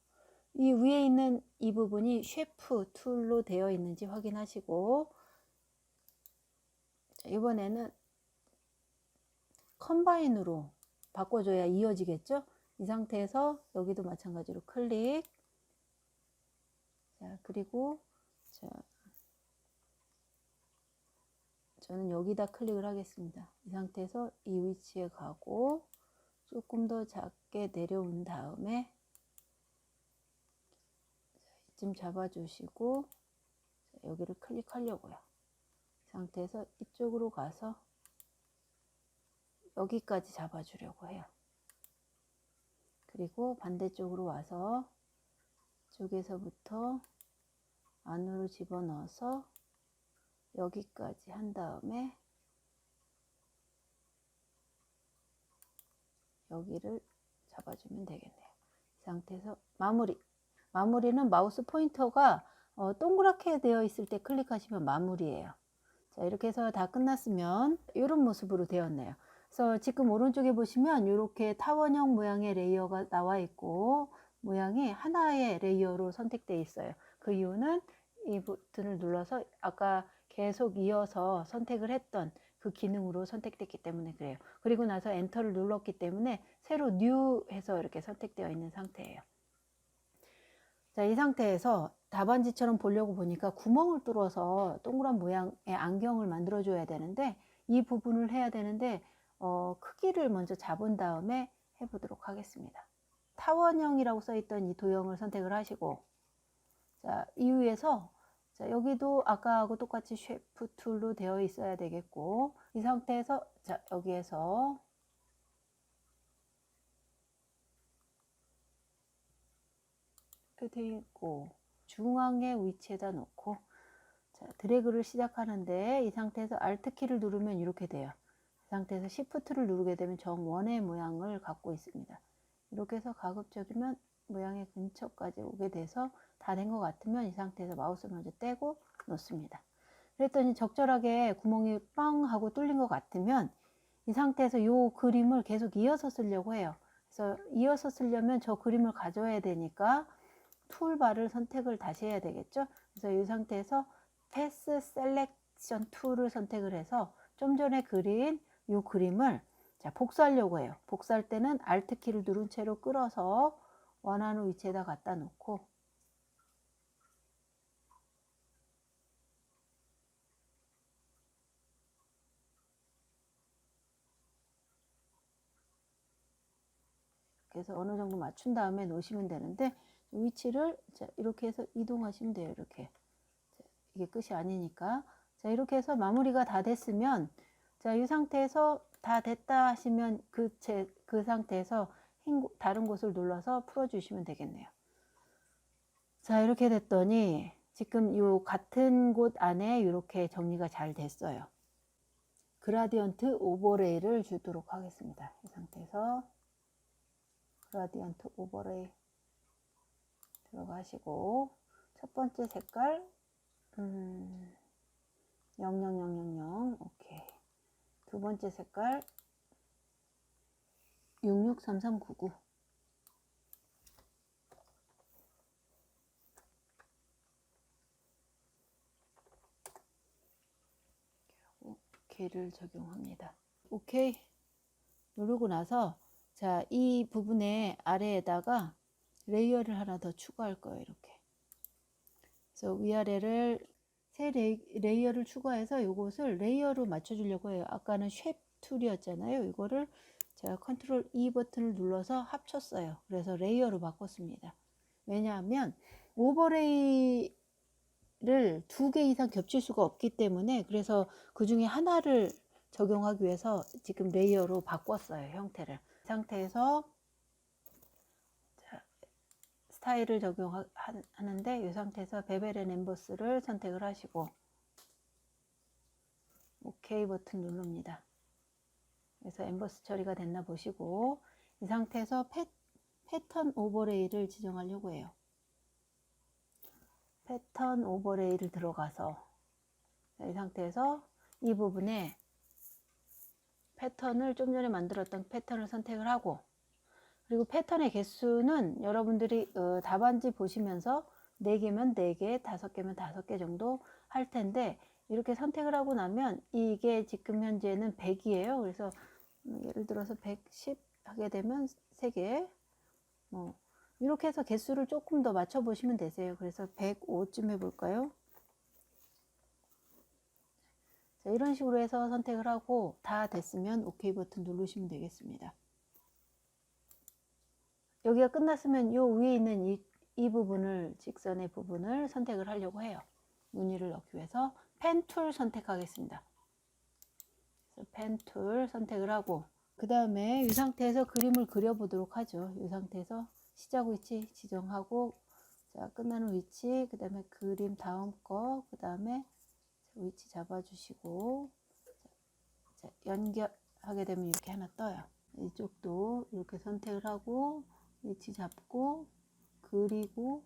S1: 이 위에 있는 이 부분이 쉐프 툴로 되어 있는지 확인하시고, 자, 이번에는 컴바인으로 바꿔줘야 이어지겠죠. 이 상태에서 여기도 마찬가지로 클릭. 자, 그리고 자, 저는 여기다 클릭을 하겠습니다. 이 상태에서 이 위치에 가고 조금 더 작게 내려온 다음에 이쯤 잡아주시고 여기를 클릭하려고요. 이 상태에서 이쪽으로 가서 여기까지 잡아주려고 해요. 그리고 반대쪽으로 와서 이쪽에서부터 안으로 집어넣어서 여기까지 한 다음에 여기를 잡아주면 되겠네요. 이 상태에서 마무리는 마우스 포인터가 동그랗게 되어 있을 때 클릭하시면 마무리예요. 자, 이렇게 해서 다 끝났으면 이런 모습으로 되었네요. 그래서 지금 오른쪽에 보시면 이렇게 타원형 모양의 레이어가 나와 있고 모양이 하나의 레이어로 선택되어 있어요. 그 이유는 이 버튼을 눌러서 아까 계속 이어서 선택을 했던 그 기능으로 선택됐기 때문에 그래요. 그리고 나서 엔터를 눌렀기 때문에 새로 뉴 해서 이렇게 선택되어 있는 상태예요. 자, 이 상태에서 답안지처럼 보려고 보니까 구멍을 뚫어서 동그란 모양의 안경을 만들어 줘야 되는데 이 부분을 해야 되는데 크기를 먼저 잡은 다음에 해보도록 하겠습니다. 타원형이라고 써있던 이 도형을 선택을 하시고, 자, 이후에서 자, 여기도 아까하고 똑같이 쉐프 툴로 되어 있어야 되겠고, 이 상태에서 자, 여기에서 이렇게 되어 있고 중앙의 위치에다 놓고, 자, 드래그를 시작하는데 이 상태에서 Alt 키를 누르면 이렇게 돼요. 이 상태에서 Shift를 누르게 되면 정원의 모양을 갖고 있습니다. 이렇게 해서 가급적이면 모양의 근처까지 오게 돼서 다 된 것 같으면 이 상태에서 마우스를 먼저 떼고 놓습니다. 그랬더니 적절하게 구멍이 빵 하고 뚫린 것 같으면 이 상태에서 이 그림을 계속 이어서 쓰려고 해요. 그래서 이어서 쓰려면 저 그림을 가져야 되니까 툴바를 선택을 다시 해야 되겠죠. 그래서 이 상태에서 패스 셀렉션 툴을 선택을 해서 좀 전에 그린 이 그림을 자, 복사하려고 해요. 복사할 때는 Alt 키를 누른 채로 끌어서 원하는 위치에다 갖다 놓고, 그래서 어느 정도 맞춘 다음에 놓으시면 되는데 위치를 자, 이렇게 해서 이동하시면 돼요. 이렇게. 자, 이게 끝이 아니니까. 자, 이렇게 해서 마무리가 다 됐으면 자, 이 상태에서 다 됐다 하시면 그 상태에서 다른 곳을 눌러서 풀어주시면 되겠네요. 자, 이렇게 됐더니 지금 이 같은 곳 안에 이렇게 정리가 잘 됐어요. 그라디언트 오버레이를 주도록 하겠습니다. 이 상태에서 그라디언트 오버레이 들어가시고 첫 번째 색깔 00000 오케이. 두 번째 색깔 663399 오케이를 적용합니다. 오케이 누르고 나서 자, 이 부분의 아래에다가 레이어를 하나 더 추가할 거예요. 이렇게. 그래서 위아래를 세 레이어를 추가해서 이것을 레이어로 맞춰주려고 해요. 아까는 쉐입 툴이었잖아요. 이거를 제가 컨트롤 E 버튼을 눌러서 합쳤어요. 그래서 레이어로 바꿨습니다. 왜냐하면 오버레이를 두 개 이상 겹칠 수가 없기 때문에 그래서 그 중에 하나를 적용하기 위해서 지금 레이어로 바꿨어요. 형태를. 이 상태에서 자, 스타일을 적용하는데 이 상태에서 베벨 앤 엠보스를 선택을 하시고 OK 버튼 누릅니다. 그래서 엠보스 처리가 됐나 보시고 이 상태에서 패턴 오버레이를 지정하려고 해요. 패턴 오버레이를 들어가서 이 상태에서 이 부분에 패턴을 좀 전에 만들었던 패턴을 선택을 하고, 그리고 패턴의 개수는 여러분들이 답안지 보시면서 4개면 4개, 5개면 5개 정도 할 텐데, 이렇게 선택을 하고 나면 이게 지금 현재는 100이에요. 그래서 예를 들어서 110 하게 되면 3개, 이렇게 해서 개수를 조금 더 맞춰 보시면 되세요. 그래서 105쯤 해볼까요? 자, 이런 식으로 해서 선택을 하고 다 됐으면 OK 버튼 누르시면 되겠습니다. 여기가 끝났으면 요 위에 있는 이 부분을, 직선의 부분을 선택을 하려고 해요. 무늬를 넣기 위해서 펜 툴 선택하겠습니다. 그래서 펜 툴 선택을 하고, 그 다음에 이 상태에서 그림을 그려보도록 하죠. 이 상태에서 시작 위치 지정하고, 자, 끝나는 위치, 그 다음에 그림 다음 거, 그 다음에 위치 잡아주시고, 자, 연결하게 되면 이렇게 하나 떠요. 이쪽도 이렇게 선택을 하고 위치 잡고 그리고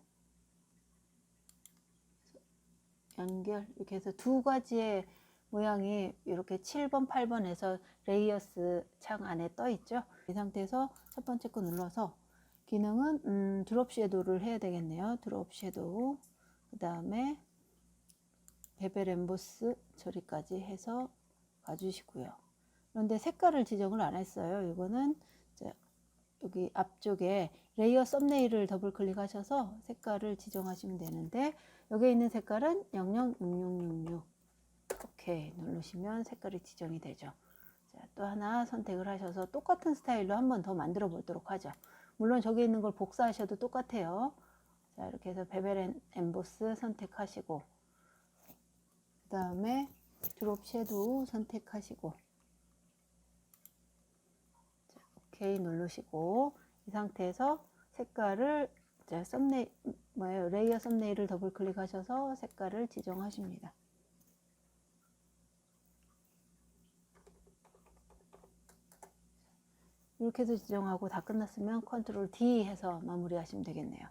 S1: 연결, 이렇게 해서 두 가지의 모양이 이렇게 7번 8번에서 레이어스 창 안에 떠 있죠. 이 상태에서 첫 번째 거 눌러서 기능은 드롭 섀도우를 해야 되겠네요. 드롭 섀도우, 그 다음에 베벨 엠보스 처리까지 해서 가주시고요. 그런데 색깔을 지정을 안 했어요. 이거는 여기 앞쪽에 레이어 썸네일을 더블 클릭하셔서 색깔을 지정하시면 되는데, 여기에 있는 색깔은 006666 오케이 누르시면 색깔이 지정이 되죠. 자, 또 하나 선택을 하셔서 똑같은 스타일로 한 번 더 만들어 보도록 하죠. 물론 저기 있는 걸 복사하셔도 똑같아요. 자, 이렇게 해서 베벨 엠보스 선택하시고, 그 다음에 드롭 섀도우 선택하시고, 오케이 누르시고, 이 상태에서 색깔을 레이어 썸네일을 더블 클릭하셔서 색깔을 지정하십니다. 이렇게 해서 지정하고 다 끝났으면 컨트롤 D 해서 마무리하시면 되겠네요.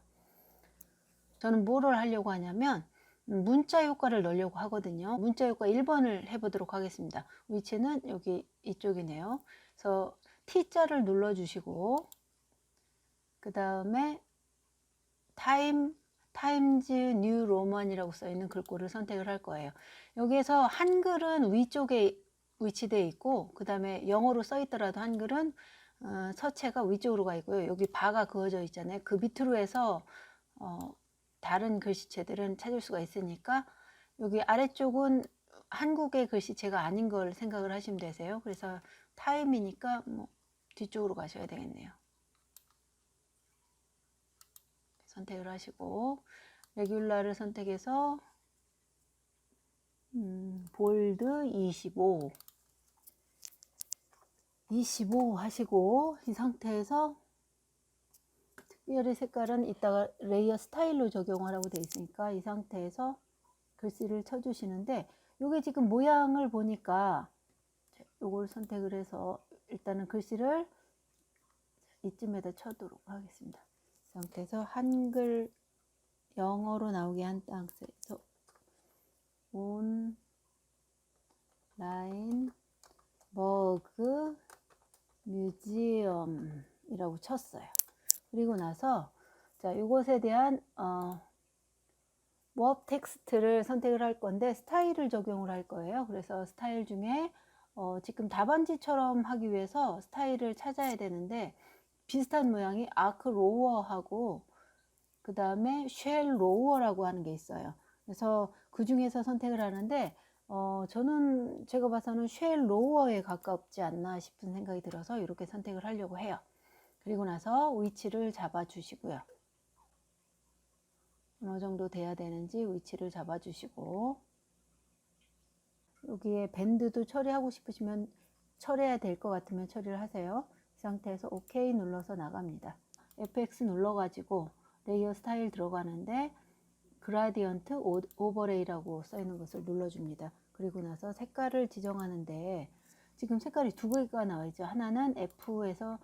S1: 저는 뭐를 하려고 하냐면 문자 효과를 넣으려고 하거든요. 문자 효과 1번을 해보도록 하겠습니다. 위치는 여기 이쪽이네요. 그래서 T자를 눌러주시고, 그 다음에 타임즈 뉴 로만이라고 써있는 글꼴을 선택을 할 거예요. 여기에서 한글은 위쪽에 위치되어 있고, 그 다음에 영어로 써있더라도 한글은 서체가 위쪽으로 가 있고요. 여기 바가 그어져 있잖아요. 그 밑으로 해서 다른 글씨체들은 찾을 수가 있으니까, 여기 아래쪽은 한국의 글씨체가 아닌 걸 생각을 하시면 되세요. 그래서 타임이니까 뒤쪽으로 가셔야 되겠네요. 선택을 하시고 레귤라를 선택해서 볼드 25 하시고, 이 상태에서 특별히 색깔은 이따가 레이어 스타일로 적용하라고 되어 있으니까 이 상태에서 글씨를 쳐주시는데, 이게 지금 모양을 보니까 요걸 선택을 해서 일단은 글씨를 이쯤에다 쳐도록 하겠습니다. 이 상태에서 한글 영어로 나오게 한 땅에서 온라인 버그 뮤지엄이라고 쳤어요. 그리고 나서 자, 이것에 대한 모업 텍스트를 선택을 할 건데 스타일을 적용을 할 거예요. 그래서 스타일 중에 지금 답안지처럼 하기 위해서 스타일을 찾아야 되는데, 비슷한 모양이 아크 로어하고 그 다음에 쉘 로어라고 하는 게 있어요. 그래서 그 중에서 선택을 하는데 저는 제가 봐서는 쉘 로어에 가깝지 않나 싶은 생각이 들어서 이렇게 선택을 하려고 해요. 그리고 나서 위치를 잡아 주시고요. 어느 정도 돼야 되는지 위치를 잡아 주시고, 여기에 밴드도 처리하고 싶으시면 처리해야 될 것 같으면 처리를 하세요. 이 상태에서 OK 눌러서 나갑니다. FX 눌러 가지고 레이어 스타일 들어가는데 그라디언트 오버레이라고 써 있는 것을 눌러줍니다. 그리고 나서 색깔을 지정하는데 지금 색깔이 두 개가 나와 있죠. 하나는 FF에서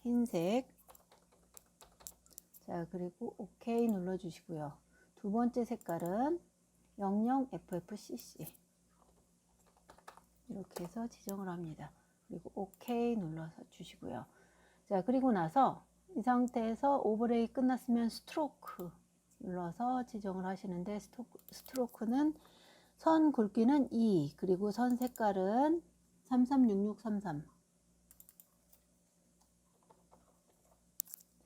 S1: 흰색. 자, 그리고 OK 눌러 주시고요. 두 번째 색깔은 00FFCC 이렇게 해서 지정을 합니다. 그리고 OK 눌러서 주시고요. 자, 그리고 나서 이 상태에서 오버레이 끝났으면 스트로크 눌러서 지정을 하시는데, 스트로크는 선 굵기는 2, 그리고 선 색깔은 336633.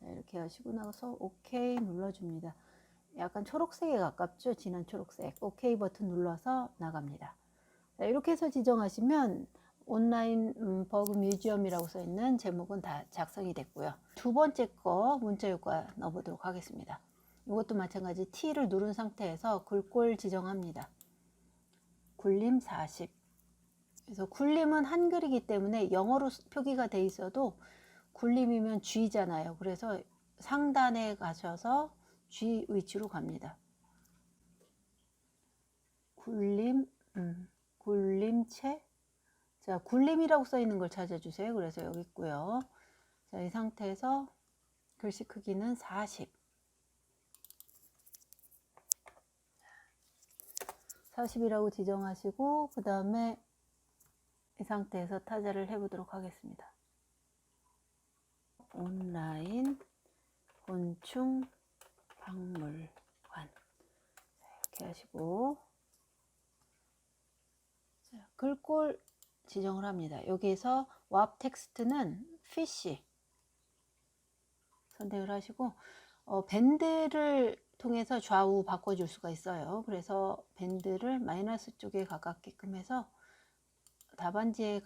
S1: 자, 이렇게 하시고 나서 OK 눌러줍니다. 약간 초록색에 가깝죠? 진한 초록색. OK 버튼 눌러서 나갑니다. 자, 이렇게 해서 지정하시면 온라인 버그 뮤지엄이라고 써 있는 제목은 다 작성이 됐고요. 두 번째 거 문자 효과 넣어보도록 하겠습니다. 이것도 마찬가지 T를 누른 상태에서 굴골 지정합니다. 굴림 40. 그래서 굴림은 한글이기 때문에 영어로 표기가 돼 있어도 굴림이면 G잖아요. 그래서 상단에 가셔서 G 위치로 갑니다. 굴림, 굴림체. 자, 굴림이라고 써 있는 걸 찾아주세요. 그래서 여기 있고요. 자, 이 상태에서 글씨 크기는 40. 40이라고 지정하시고, 그 다음에 이 상태에서 타자를 해보도록 하겠습니다. 온라인 곤충 박물관. 자, 이렇게 하시고, 자, 글꼴 지정을 합니다. 여기에서 왑 텍스트는 fish 선택을 하시고, 밴드를 통해서 좌우 바꿔줄 수가 있어요. 그래서 밴드를 마이너스 쪽에 가깝게끔 해서 답안지에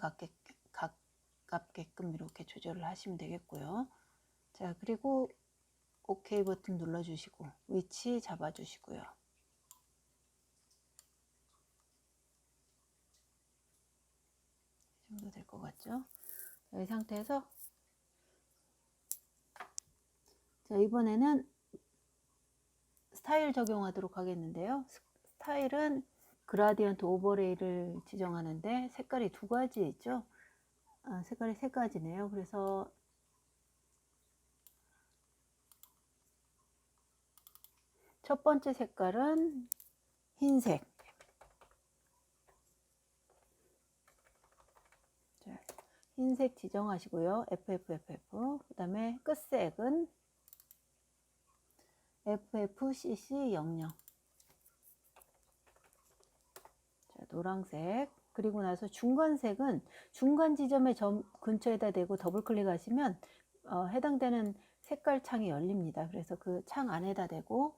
S1: 가깝게끔 이렇게 조절을 하시면 되겠고요. 자, 그리고 OK 버튼 눌러주시고 위치 잡아주시고요. 이 정도 될 것 같죠? 자, 이 상태에서 자, 이번에는 스타일 적용하도록 하겠는데요. 스타일은 그라디언트 오버레이를 지정하는데 색깔이 두 가지 있죠. 색깔이 세 가지네요. 그래서 첫 번째 색깔은 흰색. 자, 흰색 지정하시고요. FFFF. 그 다음에 끝색은 FFCC00. 자, 노란색. 그리고 나서 중간색은 중간 지점의 점 근처에다 대고 더블 클릭하시면 해당되는 색깔 창이 열립니다. 그래서 그 창 안에다 대고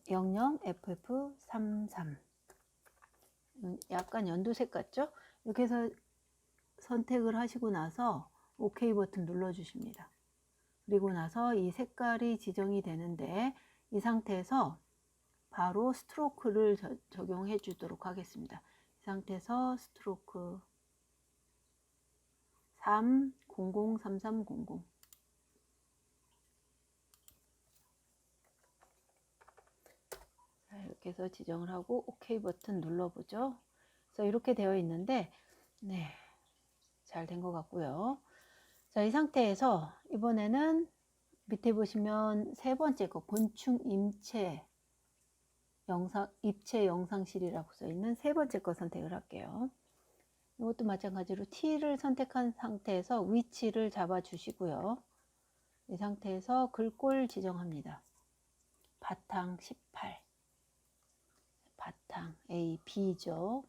S1: 00FF33. 약간 연두색 같죠? 이렇게 해서 선택을 하시고 나서 OK 버튼 눌러 주십니다. 그리고 나서 이 색깔이 지정이 되는데 이 상태에서 바로 스트로크를 적용해 주도록 하겠습니다. 이 상태에서 스트로크 3003300. 자, 이렇게 해서 지정을 하고 OK 버튼 눌러보죠. 그래서 이렇게 되어 있는데, 네, 잘 된 것 같고요. 자, 이 상태에서 이번에는 밑에 보시면 세 번째 거 곤충 입체 영상실이라고 써 있는 세 번째 거 선택을 할게요. 이것도 마찬가지로 T를 선택한 상태에서 위치를 잡아 주시고요. 이 상태에서 글꼴 지정합니다. 바탕 18. 바탕 A, B죠.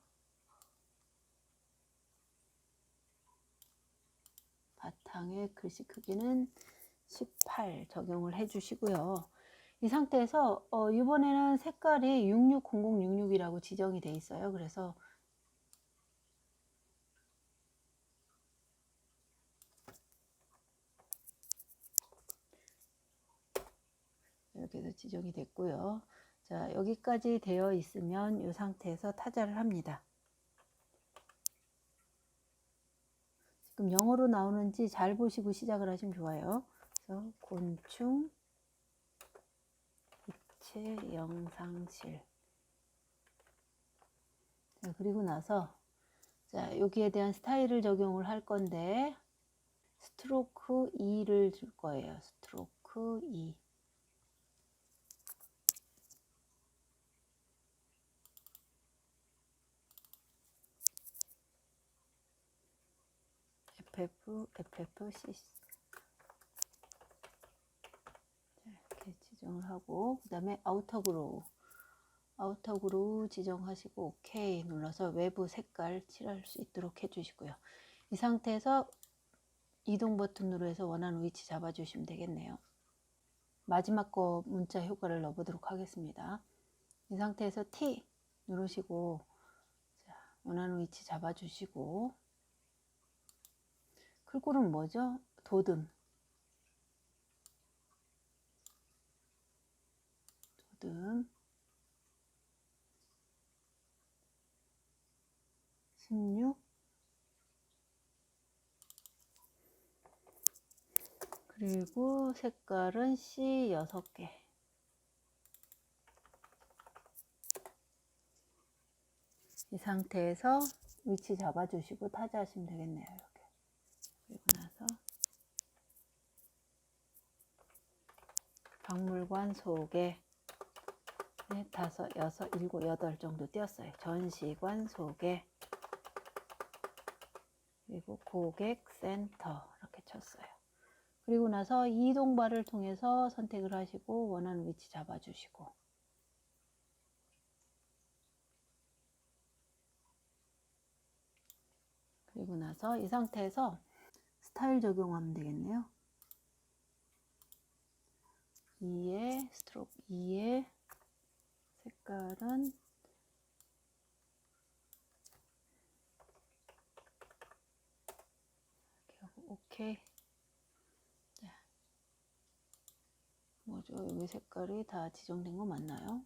S1: 바탕의 글씨 크기는 18 적용을 해 주시고요. 이 상태에서 이번에는 색깔이 660066이라고 지정이 돼 있어요. 그래서 이렇게 해서 지정이 됐고요. 자, 여기까지 되어 있으면 이 상태에서 타자를 합니다. 지금 영어로 나오는지 잘 보시고 시작을 하시면 좋아요. 그래서 곤충 입체 영상실. 자, 그리고 나서 자, 여기에 대한 스타일을 적용을 할 건데 스트로크 2를 줄 거예요. 스트로크 2. FFC. 이렇게 지정을 하고, 그 다음에 아우터 그로우 지정하시고 OK 눌러서 외부 색깔 칠할 수 있도록 해주시고요. 이 상태에서 이동 버튼으로 해서 원하는 위치 잡아주시면 되겠네요. 마지막 거 문자 효과를 넣어보도록 하겠습니다. 이 상태에서 T 누르시고, 자, 원하는 위치 잡아주시고, 클골은 뭐죠? 도듬. 도듬. 16. 그리고 색깔은 C 6개. 이 상태에서 위치 잡아주시고 타자하시면 되겠네요. 이렇게. 그리고 나서 박물관 소개 5, 6, 7, 8 정도 띄었어요. 전시관 소개, 그리고 고객센터 이렇게 쳤어요. 그리고 나서 이동바를 통해서 선택을 하시고 원하는 위치 잡아주시고, 그리고 나서 이 상태에서 스타일 적용하면 되겠네요. 2의 스트로크 2의 색깔은 이렇게 하고 OK. 자, 뭐죠? 여기 색깔이 다 지정된 거 맞나요?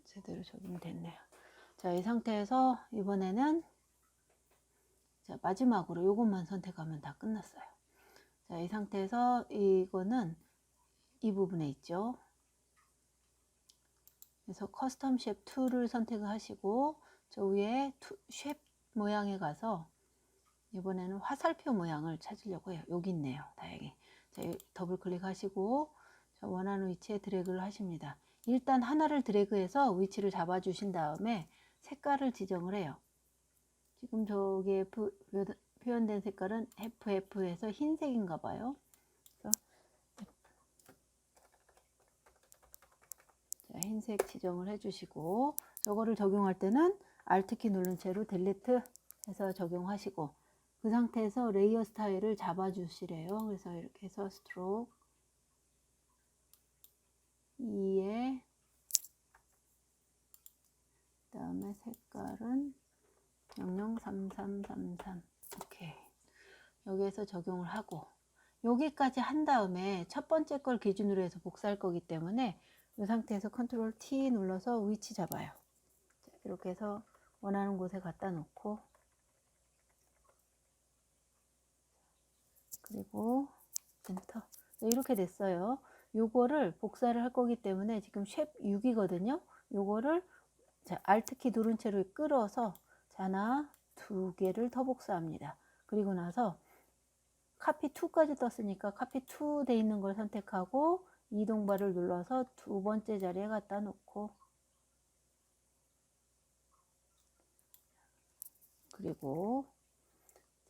S1: 제대로 적용됐네요. 자, 이 상태에서 이번에는 자, 마지막으로 이것만 선택하면 다 끝났어요. 자, 이 상태에서 이거는 이 부분에 있죠. 그래서 커스텀 쉐입 2를 선택을 하시고 저 위에 쉐입 모양에 가서 이번에는 화살표 모양을 찾으려고 해요. 여기 있네요. 다행히. 자, 더블 클릭하시고 자, 원하는 위치에 드래그를 하십니다. 일단 하나를 드래그해서 위치를 잡아 주신 다음에 색깔을 지정을 해요. 지금 저기에 표현된 색깔은 FF에서 흰색인가 봐요. 그래서 자, 흰색 지정을 해주시고 저거를 적용할 때는 Alt키 누른 채로 딜리트 해서 적용하시고 그 상태에서 레이어 스타일을 잡아주시래요. 그래서 이렇게 해서 스트로크 2에 그 다음에 색깔은 003333 오케이. 여기에서 적용을 하고 여기까지 한 다음에 첫 번째 걸 기준으로 해서 복사할 거기 때문에 이 상태에서 컨트롤 T 눌러서 위치 잡아요. 자, 이렇게 해서 원하는 곳에 갖다 놓고 그리고 엔터. 이렇게 됐어요. 요거를 복사를 할 거기 때문에 지금 쉐입 6이거든요. 요거를 자, Alt키 누른 채로 끌어서 하나, 두 개를 더 복사합니다. 그리고 나서 카피 2까지 떴으니까 카피 2 돼 있는 걸 선택하고 이동바를 눌러서 두 번째 자리에 갖다 놓고 그리고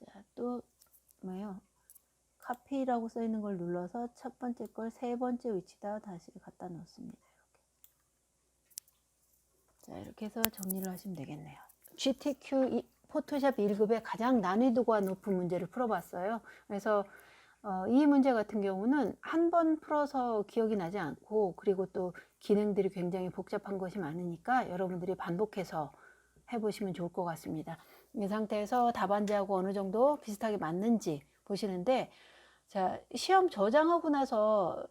S1: 자, 또 뭐예요? 카피라고 써 있는 걸 눌러서 첫 번째 걸 세 번째 위치다 다시 갖다 놓습니다. 자, 이렇게 해서 정리를 하시면 되겠네요. GTQ 포토샵 1급의 가장 난이도가 높은 문제를 풀어봤어요. 그래서 이 문제 같은 경우는 한 번 풀어서 기억이 나지 않고 그리고 또 기능들이 굉장히 복잡한 것이 많으니까 여러분들이 반복해서 해보시면 좋을 것 같습니다. 이 상태에서 답안지하고 어느 정도 비슷하게 맞는지 보시는데 자, 시험 저장하고 나서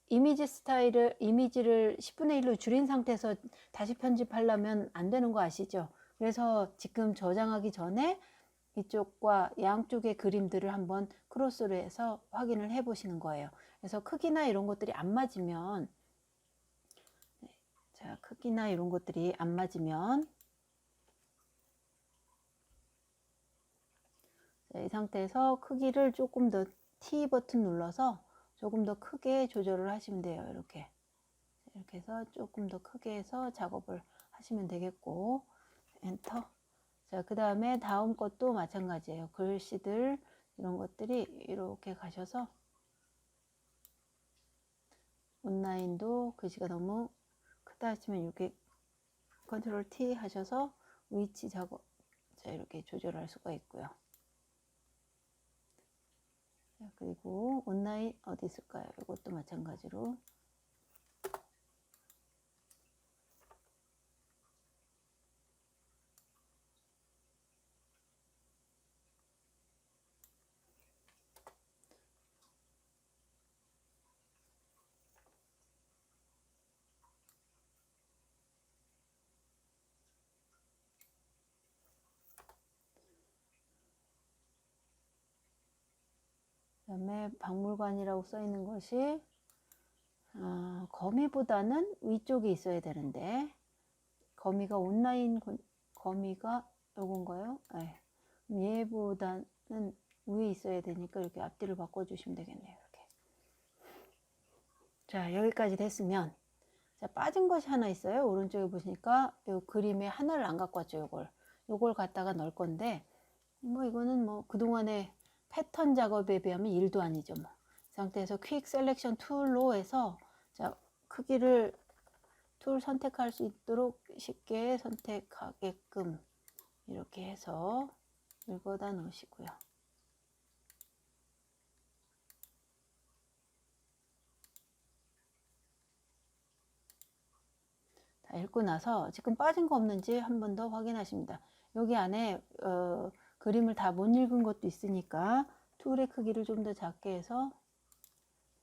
S1: 이미지를 10분의 1로 줄인 상태에서 다시 편집하려면 안 되는 거 아시죠? 그래서 지금 저장하기 전에 이쪽과 양쪽의 그림들을 한번 크로스로 해서 확인을 해 보시는 거예요. 그래서 크기나 이런 것들이 안 맞으면, 자, 크기나 이런 것들이 안 맞으면, 자, 이 상태에서 크기를 조금 더 T 버튼 눌러서 조금 더 크게 조절을 하시면 돼요. 이렇게 해서 조금 더 크게 해서 작업을 하시면 되겠고, 엔터. 자, 그 다음에 다음 것도 마찬가지예요. 글씨들 이런 것들이 이렇게 가셔서, 온라인도 글씨가 너무 크다 하시면 이렇게 컨트롤 T 하셔서 위치 작업, 자, 이렇게 조절할 수가 있고요. 자, 그리고 온라인 어디 있을까요? 이것도 마찬가지로 그다음에 박물관이라고 써 있는 것이 거미보다는 위쪽에 있어야 되는데, 거미가 온라인 거미가 요건가요? 네. 얘보다는 위에 있어야 되니까 이렇게 앞뒤를 바꿔주시면 되겠네요. 이렇게. 자, 여기까지 됐으면, 자, 빠진 것이 하나 있어요. 오른쪽에 보시니까 요 그림에 하나를 안 갖고 왔죠. 요걸 갖다가 넣을 건데, 뭐 이거는 뭐 그동안의 패턴 작업에 비하면 일도 아니죠. 뭐. 이 상태에서 퀵 셀렉션 툴로 해서, 자, 크기를 툴 선택할 수 있도록 쉽게 선택하게끔 이렇게 해서 읽어다 놓으시고요. 다 읽고 나서 지금 빠진 거 없는지 한 번 더 확인하십니다. 여기 안에 그림을 다 못 읽은 것도 있으니까 툴의 크기를 좀 더 작게 해서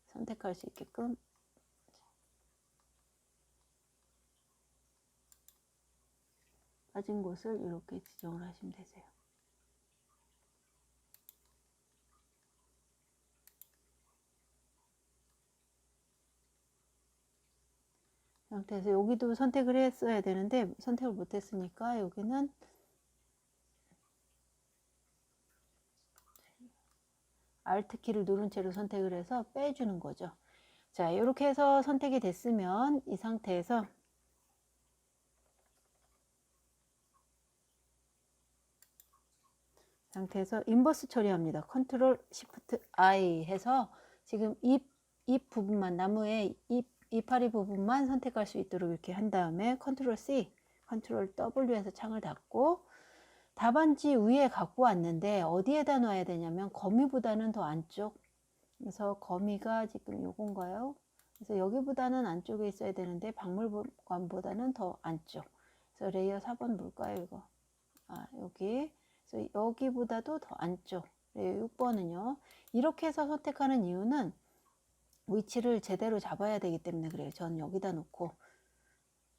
S1: 선택할 수 있게끔, 빠진 곳을 이렇게 지정을 하시면 되세요. 상태에서 여기도 선택을 했어야 되는데 선택을 못 했으니까 여기는 Alt 키를 누른 채로 선택을 해서 빼주는 거죠. 자, 이렇게 해서 선택이 됐으면 이 상태에서 인버스 처리합니다. 컨트롤 시프트 I 해서 지금 잎 부분만, 나무의 이파리 부분만 선택할 수 있도록 이렇게 한 다음에 컨트롤 C, 컨트롤 W 해서 창을 닫고, 답안지 위에 갖고 왔는데 어디에다 놔야 되냐면 거미보다는 더 안쪽, 그래서 거미가 지금 요건가요? 그래서 여기보다는 안쪽에 있어야 되는데 박물관보다는 더 안쪽. 그래서 레이어 4번 뭘까요, 이거? 여기. 그래서 여기보다도 더 안쪽. 레이어 6번은요. 이렇게 해서 선택하는 이유는 위치를 제대로 잡아야 되기 때문에 그래요. 저는 여기다 놓고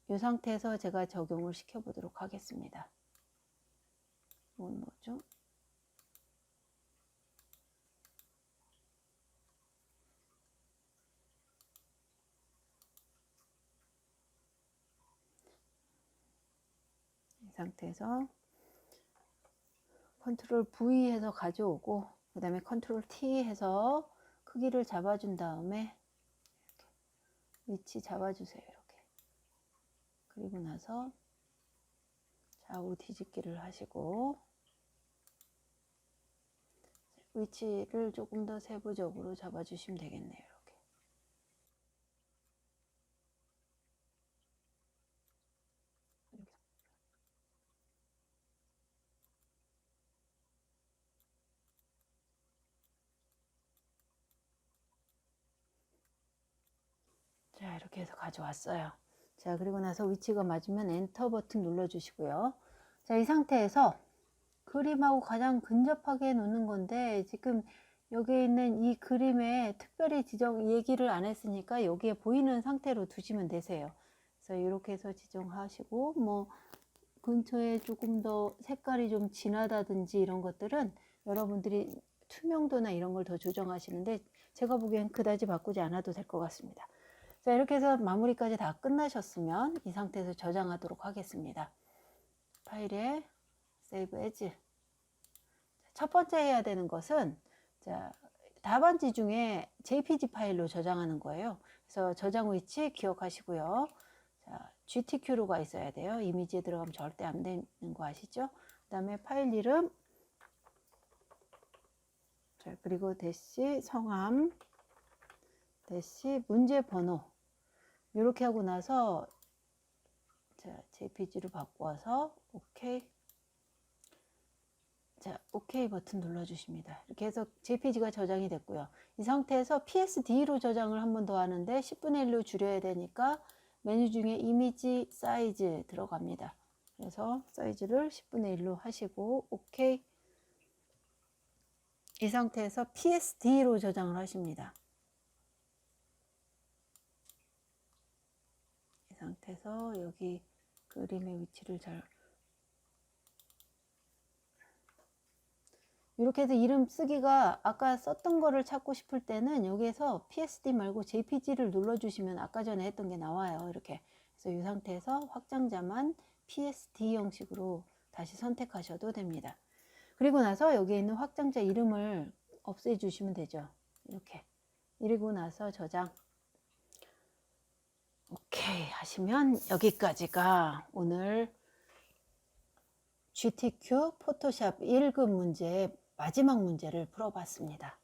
S1: 이 상태에서 제가 적용을 시켜 보도록 하겠습니다. 이건 뭐죠? 이 상태에서 컨트롤 V 해서 가져오고, 그 다음에 컨트롤 T 해서 크기를 잡아준 다음에 이렇게 위치 잡아주세요. 이렇게. 그리고 나서 좌우 뒤집기를 하시고 위치를 조금 더 세부적으로 잡아주시면 되겠네요. 이렇게. 자, 이렇게 해서 가져왔어요. 자, 그리고 나서 위치가 맞으면 엔터 버튼 눌러주시고요. 자, 이 상태에서 그림하고 가장 근접하게 놓는 건데, 지금 여기에 있는 이 그림에 특별히 얘기를 안 했으니까 여기에 보이는 상태로 두시면 되세요. 그래서 이렇게 해서 지정하시고, 뭐 근처에 조금 더 색깔이 좀 진하다든지 이런 것들은 여러분들이 투명도나 이런 걸 더 조정하시는데 제가 보기엔 그다지 바꾸지 않아도 될 것 같습니다. 자, 이렇게 해서 마무리까지 다 끝나셨으면 이 상태에서 저장하도록 하겠습니다. 파일에 세이브 에즈. 첫 번째 해야 되는 것은 자, 답안지 중에 JPG 파일로 저장하는 거예요. 그래서 저장 위치 기억하시고요. 자, GTQ로가 있어야 돼요. 이미지에 들어가면 절대 안 되는 거 아시죠? 그 다음에 파일 이름, 자, 그리고 대시 성함, 대시 문제 번호. 이렇게 하고 나서 자, JPG로 바꿔서 OK. 자, OK 버튼 눌러주십니다. 이렇게 해서 JPG가 저장이 됐고요. 이 상태에서 PSD로 저장을 한 번 더 하는데 10분의 1로 줄여야 되니까 메뉴 중에 이미지 사이즈 들어갑니다. 그래서 사이즈를 10분의 1로 하시고 OK. 이 상태에서 PSD로 저장을 하십니다. 이 상태에서 여기 그림의 위치를 잘 이렇게 해서 이름 쓰기가 아까 썼던 거를 찾고 싶을 때는 여기에서 PSD 말고 JPG를 눌러주시면 아까 전에 했던 게 나와요. 이렇게. 그래서 이 상태에서 확장자만 PSD 형식으로 다시 선택하셔도 됩니다. 그리고 나서 여기에 있는 확장자 이름을 없애주시면 되죠. 이렇게. 이러고 나서 저장. 오케이 하시면 여기까지가 오늘 GTQ 포토샵 1급 문제의 마지막 문제를 풀어봤습니다.